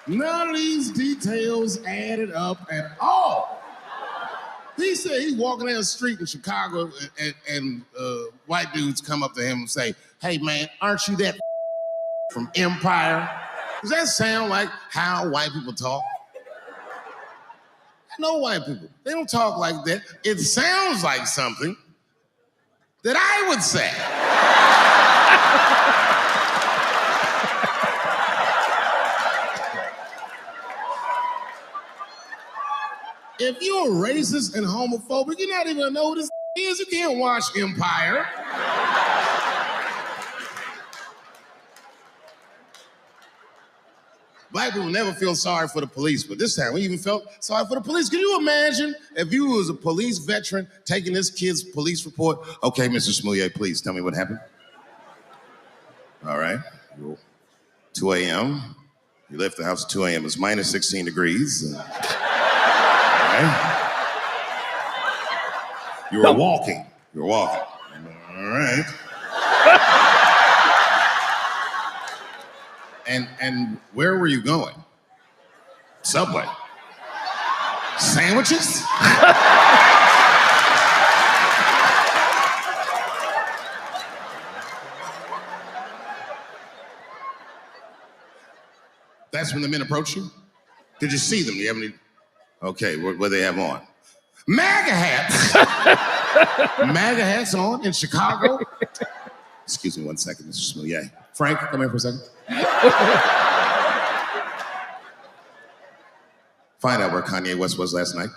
None of these details added up at all. He said he's walking down the street in Chicago and white dudes come up to him and say, "Hey man, aren't you that from Empire?" Does that sound like how white people talk? No white people, they don't talk like that. It sounds like something that I would say. If you're racist and homophobic, you're not even gonna know who this is. You can't watch Empire. Black people never feel sorry for the police, but this time we even felt sorry for the police. Can you imagine if you was a police veteran taking this kid's police report? Okay, Mr. Smouillet, please tell me what happened. All right, 2 a.m. You left the house at 2 a.m. It's minus 16 degrees. All right. You were walking. You were walking. All right. And where were you going? Subway. Sandwiches? That's when the men approached you? Did you see them? Do you have any? Okay, what they have on? MAGA hats! MAGA hats on in Chicago? Excuse me 1 second, Mr. Smouillet. Frank, come here for a second. Find out where Kanye West was last night.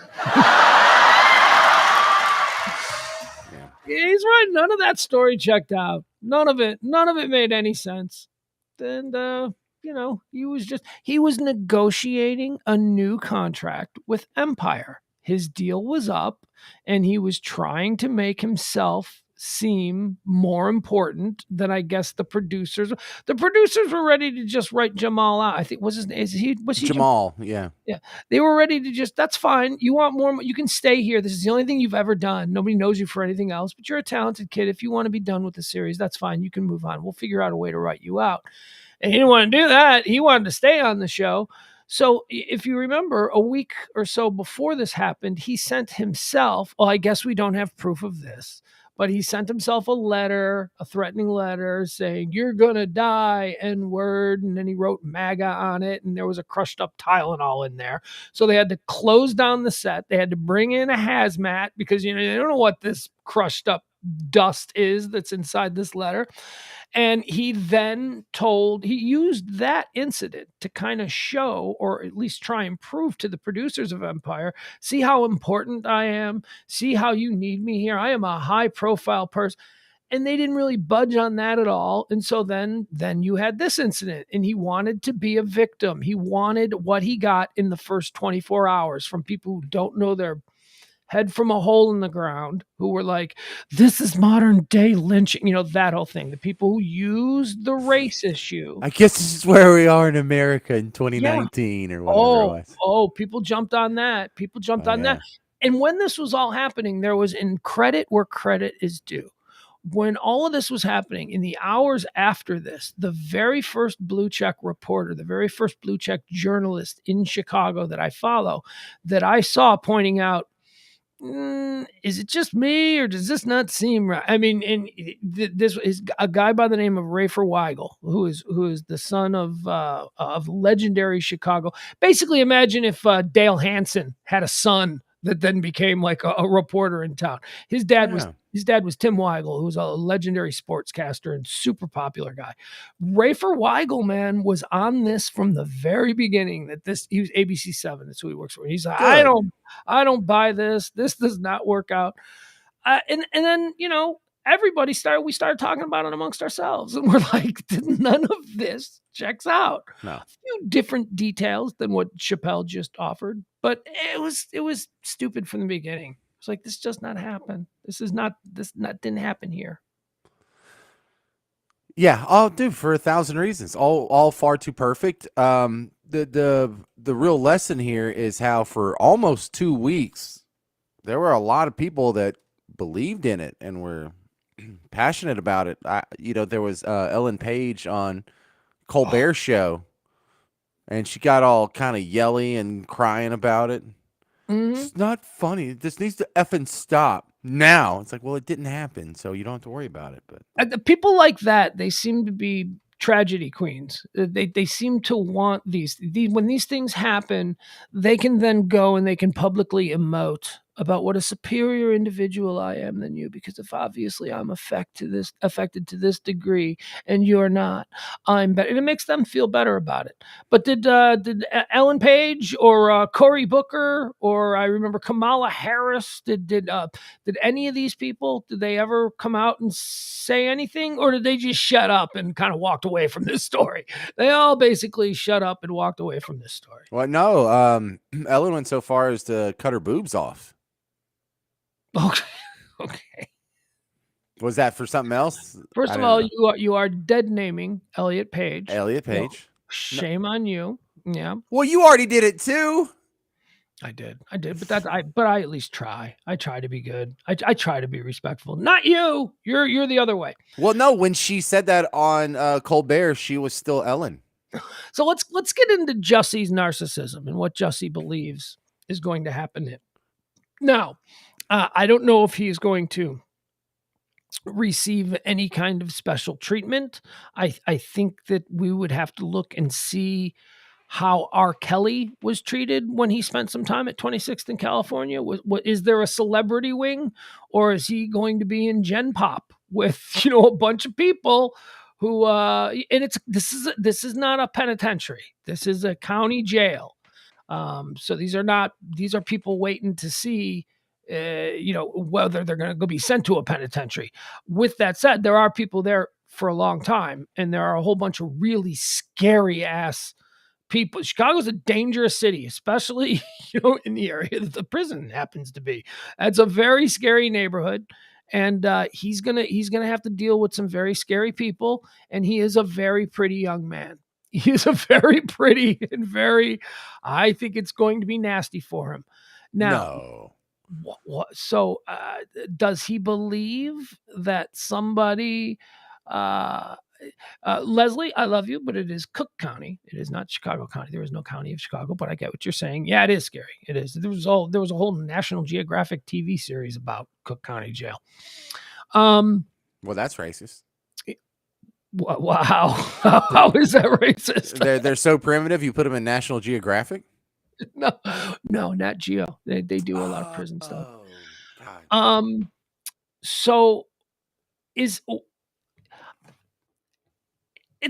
Yeah, he's right. None of that story checked out. None of it made any sense. And, he was negotiating a new contract with Empire. His deal was up, and he was trying to make himself seem more important than I guess the producers. The producers were ready to just write Jamal out. I think was he Jamal? Yeah. Yeah. They were ready to just, that's fine. You want more, you can stay here. This is the only thing you've ever done. Nobody knows you for anything else, but you're a talented kid. If you want to be done with the series, that's fine. You can move on. We'll figure out a way to write you out. And he didn't want to do that. He wanted to stay on the show. So if you remember, a week or so before this happened, he sent himself, well, I guess we don't have proof of this, but he sent himself a letter, a threatening letter saying, "You're going to die, N-word." And then he wrote MAGA on it, and there was a crushed up Tylenol in there. So they had to close down the set. They had to bring in a hazmat because, they don't know what this crushed up dust is that's inside this letter. And he then he used that incident to kind of show, or at least try and prove to the producers of Empire, see how important I am, see how you need me here. I am a high profile person. And they didn't really budge on that at all. And so then you had this incident, and he wanted to be a victim. He wanted what he got in the first 24 hours from people who don't know their head from a hole in the ground, who were like, "This is modern day lynching," that whole thing. The people who use the race issue. I guess this is where we are in America in 2019 or whatever it was. Oh, people jumped on that. That. And when this was all happening, there was in credit where credit is due. When all of this was happening, in the hours after this, the very first blue check reporter, the very first blue check journalist in Chicago that I follow, that I saw pointing out, is it just me, or does this not seem right? I mean, and this is a guy by the name of Rafer Weigel, who is the son of legendary Chicago. Basically, imagine if Dale Hansen had a son that then became like a reporter in town. His dad was Tim Weigel, who's a legendary sportscaster and super popular guy. Rafer Weigel, man, was on this from the very beginning. He was ABC7. That's who he works for. He's like, I don't buy this. This does not work out. And then, we started talking about it amongst ourselves, and we're like, none of this checks out. No. A few different details than what Chappelle just offered, but it was stupid from the beginning. It's like, this does not happen. This didn't happen here. Yeah, I'll do for 1,000 reasons. All far too perfect. The real lesson here is how for almost 2 weeks there were a lot of people that believed in it and were passionate about it. There was Ellen Page on Colbert's show, and she got all kind of yelly and crying about it. It's not funny. This needs to effing stop now. It's like, well, it didn't happen, so you don't have to worry about it. But The people like that, they seem to be tragedy queens. They seem to want these when these things happen, they can then go and they can publicly emote about what a superior individual I am than you, because if obviously I'm affected to this degree and you're not, I'm better. And it makes them feel better about it. But did Ellen Page or Cory Booker, or I remember Kamala Harris, did any of these people, did they ever come out and say anything, or did they just shut up and kind of walked away from this story? They all basically shut up and walked away from this story. well, no, Ellen went so far as to cut her boobs off. Okay. Was that for something else? First of all, you are dead naming Elliot Page. Elliot Page. Well, shame on you. Yeah. Well, you already did it too. I did, but I at least try. I try to be good. I try to be respectful. Not you. You're the other way. Well, no, when she said that on Colbert, she was still Ellen. So let's get into Jussie's narcissism and what Jussie believes is going to happen. Now, I don't know if he is going to receive any kind of special treatment. I think that we would have to look and see how R. Kelly was treated when he spent some time at 26th in California. Is there a celebrity wing, or is he going to be in Gen Pop with a bunch of people who and this is not a penitentiary. This is a county jail. So these are people waiting to see whether they're going to go be sent to a penitentiary. With that said, there are people there for a long time, and there are a whole bunch of really scary ass people. Chicago's a dangerous city, especially in the area that the prison happens to be. It's a very scary neighborhood, and he's gonna have to deal with some very scary people. And he is a very pretty young man. He's a very pretty and very. I think it's going to be nasty for him. Now, No. So does he believe that somebody? Leslie, I love you, but it is Cook County. It is not Chicago County. There is no county of Chicago, but I get what you're saying. Yeah, it is scary. It is. There was a whole National Geographic TV series about Cook County Jail. Well, that's racist. Wow. How is that racist? They're so primitive. You put them in National Geographic. No, not Geo. They do a lot of prison stuff. God. So it's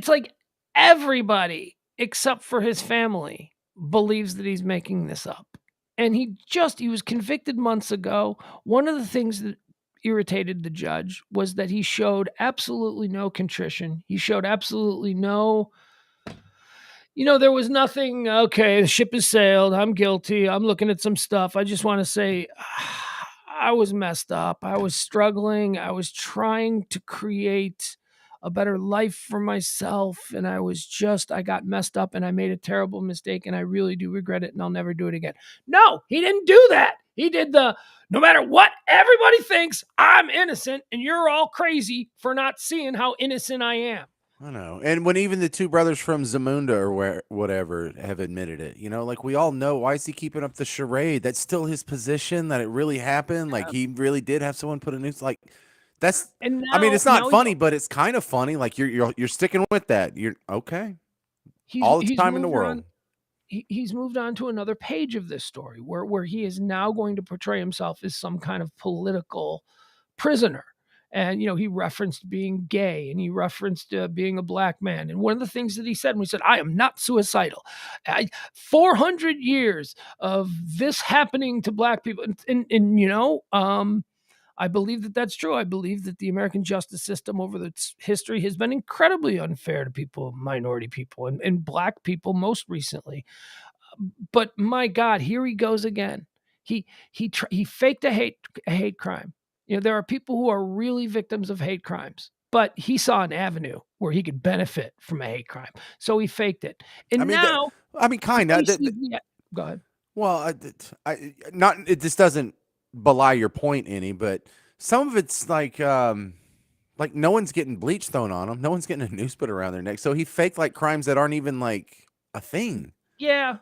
like everybody except for his family believes that he's making this up. And he was convicted months ago. One of the things that irritated the judge was that he showed absolutely no contrition. He showed absolutely no, there was nothing. Okay, the ship has sailed. I'm guilty. I'm looking at some stuff. I just want to say I was messed up. I was struggling. I was trying to create a better life for myself. And I got messed up and I made a terrible mistake, and I really do regret it, and I'll never do it again. No, he didn't do that. He did no matter what everybody thinks, I'm innocent, and you're all crazy for not seeing how innocent I am. I know. And when even the two brothers from Zamunda or whatever have admitted it, like we all know, why is he keeping up the charade? That's still his position, that it really happened. Like he really did have someone put a noose. Like that's, it's not funny, but it's kind of funny. Like you're sticking with that. You're okay. All the time in the world. He's moved on to another page of this story where he is now going to portray himself as some kind of political prisoner. And, he referenced being gay, and he referenced being a black man. And one of the things that he said, I am not suicidal. 400 years of this happening to black people. And I believe that that's true. I believe that the American justice system over its history has been incredibly unfair to people, minority people, and black people most recently. But my God, here he goes again. He faked a hate crime. You know, there are people who are really victims of hate crimes, but he saw an avenue where he could benefit from a hate crime, so he faked it. I And mean, now, kind now of. he sees go ahead. Well, not it. This doesn't belie your point any, but some of it's like no one's getting bleach thrown on them, no one's getting a noose put around their neck, so he faked like crimes that aren't even like a thing. Yeah,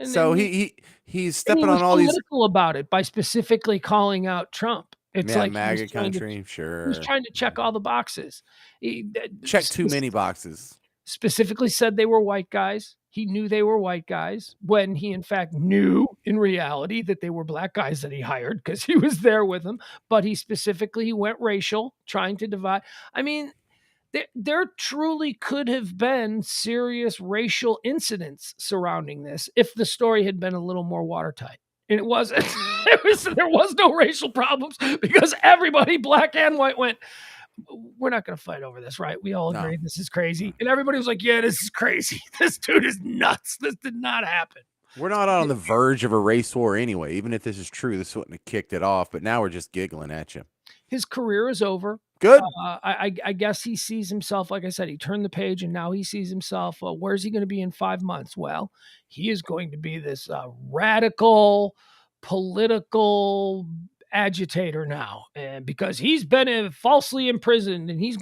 So and he's and he stepping was on all these. political about it by specifically calling out Trump. It's Yeah, like MAGA he country, was sure. trying to check all the boxes. He Check too many boxes. specifically said they were white guys. He knew they were white guys when he, in fact, knew in reality that they were black guys that he hired because he was there with them. But he specifically went racial, trying to divide. I mean, there truly could have been serious racial incidents surrounding this if the story had been a little more watertight. And it wasn't. There was no racial problems because everybody, black and white, went, we're not going to fight over this, right? We all No. agree this is crazy. And everybody was like, yeah, this is crazy. This dude is nuts. This did not happen. We're not on the verge of a race war anyway. Even if this is true, this wouldn't have kicked it off. But now we're just giggling at you. His career is over. Good. I guess he sees himself, like I said, he turned the page and now he sees himself. Where's he going to be in 5 months? Well, he is going to be this radical political agitator now. And because he's been falsely imprisoned and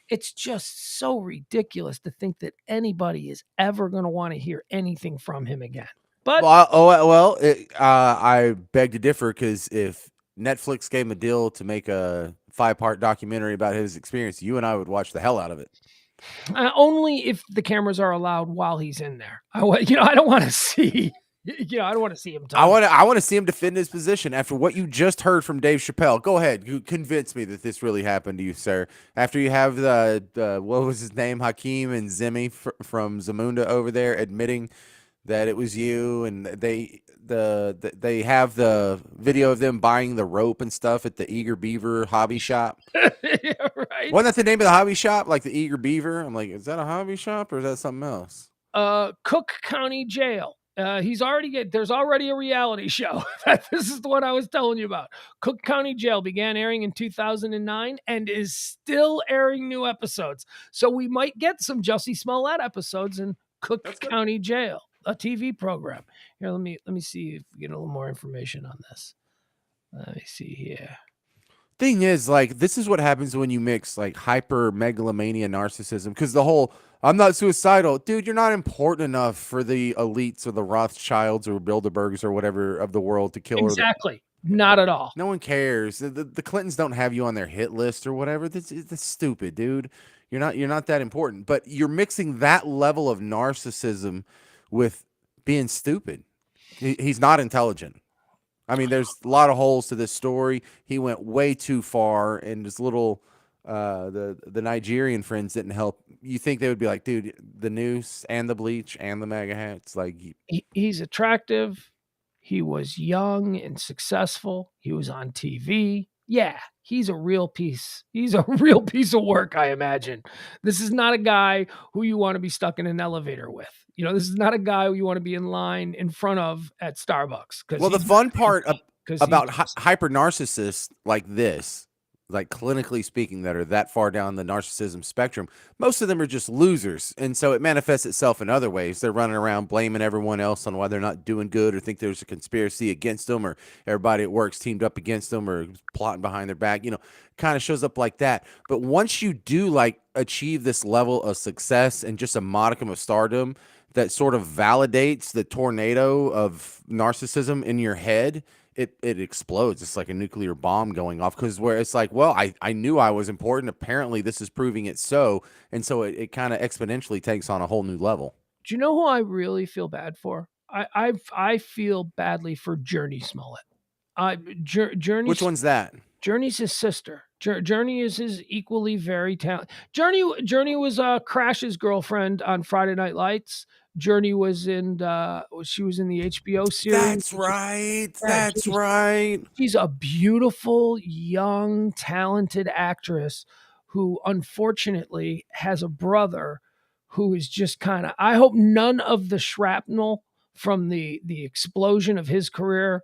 it's just so ridiculous to think that anybody is ever going to want to hear anything from him again. But I beg to differ because if Netflix gave him a deal to make a 5-part documentary about his experience, you and I would watch the hell out of it. Only if the cameras are allowed while he's in there. I don't want to see. I don't want to see him talk. I want to see him defend his position after what you just heard from Dave Chappelle. Go ahead, you convince me that this really happened to you, sir. After you have the what was his name, Hakeem and Zimmy from Zamunda over there admitting that it was you, and they have the video of them buying the rope and stuff at the Eager Beaver hobby shop. Yeah, right. Wasn't that the name of the hobby shop? Like the Eager Beaver? I'm like, is that a hobby shop or is that something else? Cook County Jail. There's already a reality show. This is the one I was telling you about. Cook County Jail began airing in 2009 and is still airing new episodes. So we might get some Jussie Smollett episodes in Cook County Jail, a TV program. Here, let me see if we get a little more information on this. Let me see here. Thing is, like, this is what happens when you mix like hyper megalomania narcissism, because the whole I'm not suicidal, dude, you're not important enough for the elites or the Rothschilds or Bilderbergs or whatever of the world to kill. Exactly. Not at all. No one cares. The Clintons don't have you on their hit list or whatever. That's stupid, dude. You're not that important. But you're mixing that level of narcissism with being stupid. He's not intelligent. I mean, there's a lot of holes to this story. He went way too far, and his little the Nigerian friends didn't help. You think they would be like, dude, the noose and the bleach and the MAGA hats? Like, he's attractive. He was young and successful. He was on TV. Yeah, he's a real piece. He's a real piece of work, I imagine. This is not a guy who you want to be stuck in an elevator with. This is not a guy who you want to be in line in front of at Starbucks. Well, the fun part about hyper narcissists like this, like clinically speaking, that are that far down the narcissism spectrum, most of them are just losers. And so it manifests itself in other ways. They're running around blaming everyone else on why they're not doing good, or think there's a conspiracy against them, or everybody at work's teamed up against them, or plotting behind their back, kind of shows up like that. But once you do like achieve this level of success and just a modicum of stardom that sort of validates the tornado of narcissism in your head, it explodes. It's like a nuclear bomb going off, because where it's like, well, I knew I was important. Apparently this is proving it so. And so it kind of exponentially takes on a whole new level. Do you know who I really feel bad for? I feel badly for Journey Smollett. Journey. Which one's that? Journey's his sister. Journey is his equally very talented. Journey was Crash's girlfriend on Friday Night Lights. Journey was in she was in the HBO series. That's right. Yeah, That's right. she's a beautiful, young, talented actress who unfortunately has a brother who is just kind of, I hope none of the shrapnel from the explosion of his career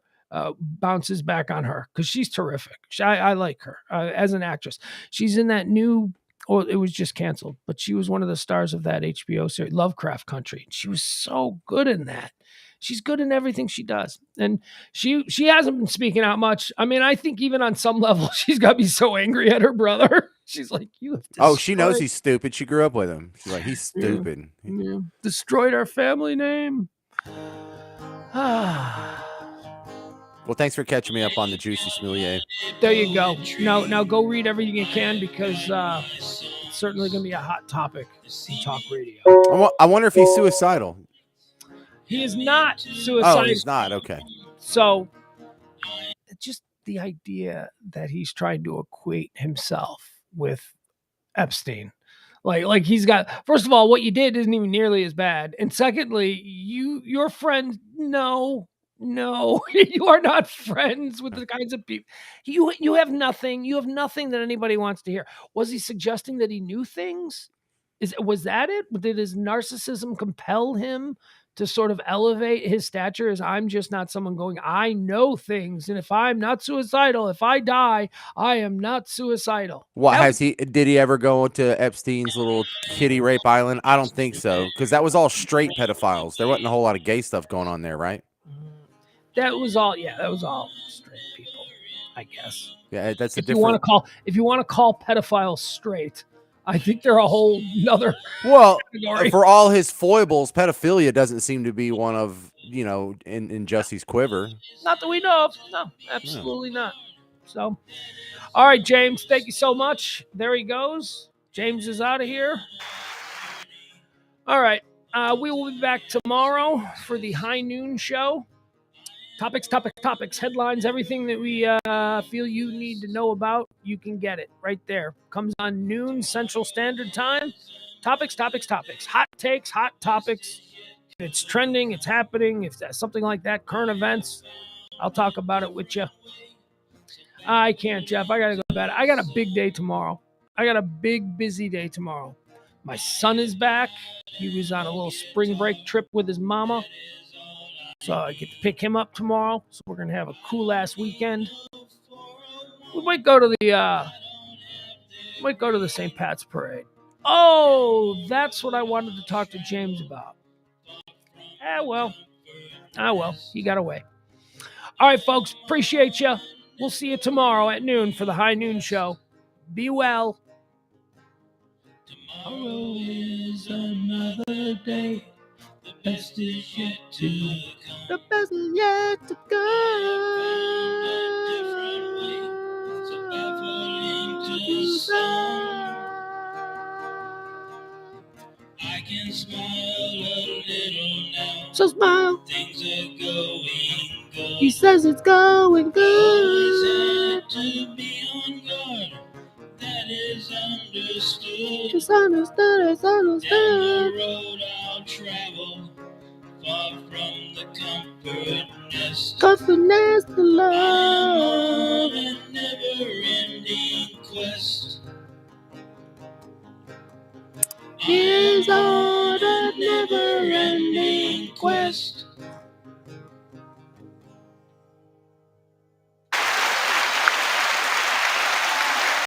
bounces back on her, because she's terrific. I like her as an actress. She's in that new, or it was just canceled, but she was one of the stars of that HBO series, Lovecraft Country. She was so good in that. She's good in everything she does. And she hasn't been speaking out much. I mean, I think even on some level, she's got to be so angry at her brother. She's like, you have Oh, she knows he's stupid. She grew up with him. She's like, he's stupid. Yeah. Destroyed our family name. Well, thanks for catching me up on the Juicy Sommelier. There you go. Now go read everything you can, because it's certainly going to be a hot topic in talk radio. I wonder if he's suicidal. He is not suicidal. Oh, he's not. Okay. So just the idea that he's trying to equate himself with Epstein. Like he's got, first of all, what you did isn't even nearly as bad. And secondly, your friend, no, you are not friends with the kinds of people. You have nothing. You have nothing that anybody wants to hear. Was he suggesting that he knew things? Was that it? Did his narcissism compel him to sort of elevate his stature as, I'm just not someone going, I know things, and if I'm not suicidal, if I die, I am not suicidal. What did he ever go to Epstein's little kiddie rape island? I don't think so, because that was all straight pedophiles. There wasn't a whole lot of gay stuff going on there, right? That was all straight people, I guess. Yeah, that's if you want to call pedophiles straight, I think they're a whole nother. Well, category. For all his foibles, pedophilia doesn't seem to be one of, in Jesse's quiver. Not that we know of. No, absolutely not. So, all right, James, thank you so much. There he goes. James is out of here. All right. We will be back tomorrow for the High Noon Show. Topics, headlines, everything that we feel you need to know about, you can get it right there. Comes on noon Central Standard Time. Topics. Hot takes, hot topics. If it's trending, it's happening. If that's something like that, current events, I'll talk about it with you. I can't, Jeff. I got to go to bed. I got a big day tomorrow. I got a big, busy day tomorrow. My son is back. He was on a little spring break trip with his mama. So I get to pick him up tomorrow. So we're going to have a cool-ass weekend. We might go to the St. Pat's Parade. Oh, that's what I wanted to talk to James about. Well. He got away. All right, folks. Appreciate you. We'll see you tomorrow at noon for the High Noon Show. Be well. Tomorrow is another day. The best is yet to come. The best is yet to come. I can smile a little now. So smile. Things are going good. He says it's going good. Always had to be on guard. That is understood. It's understood. Down the road I'll travel, far from the comfort nest. The love. I'm on a never-ending quest. Is on a never-ending quest.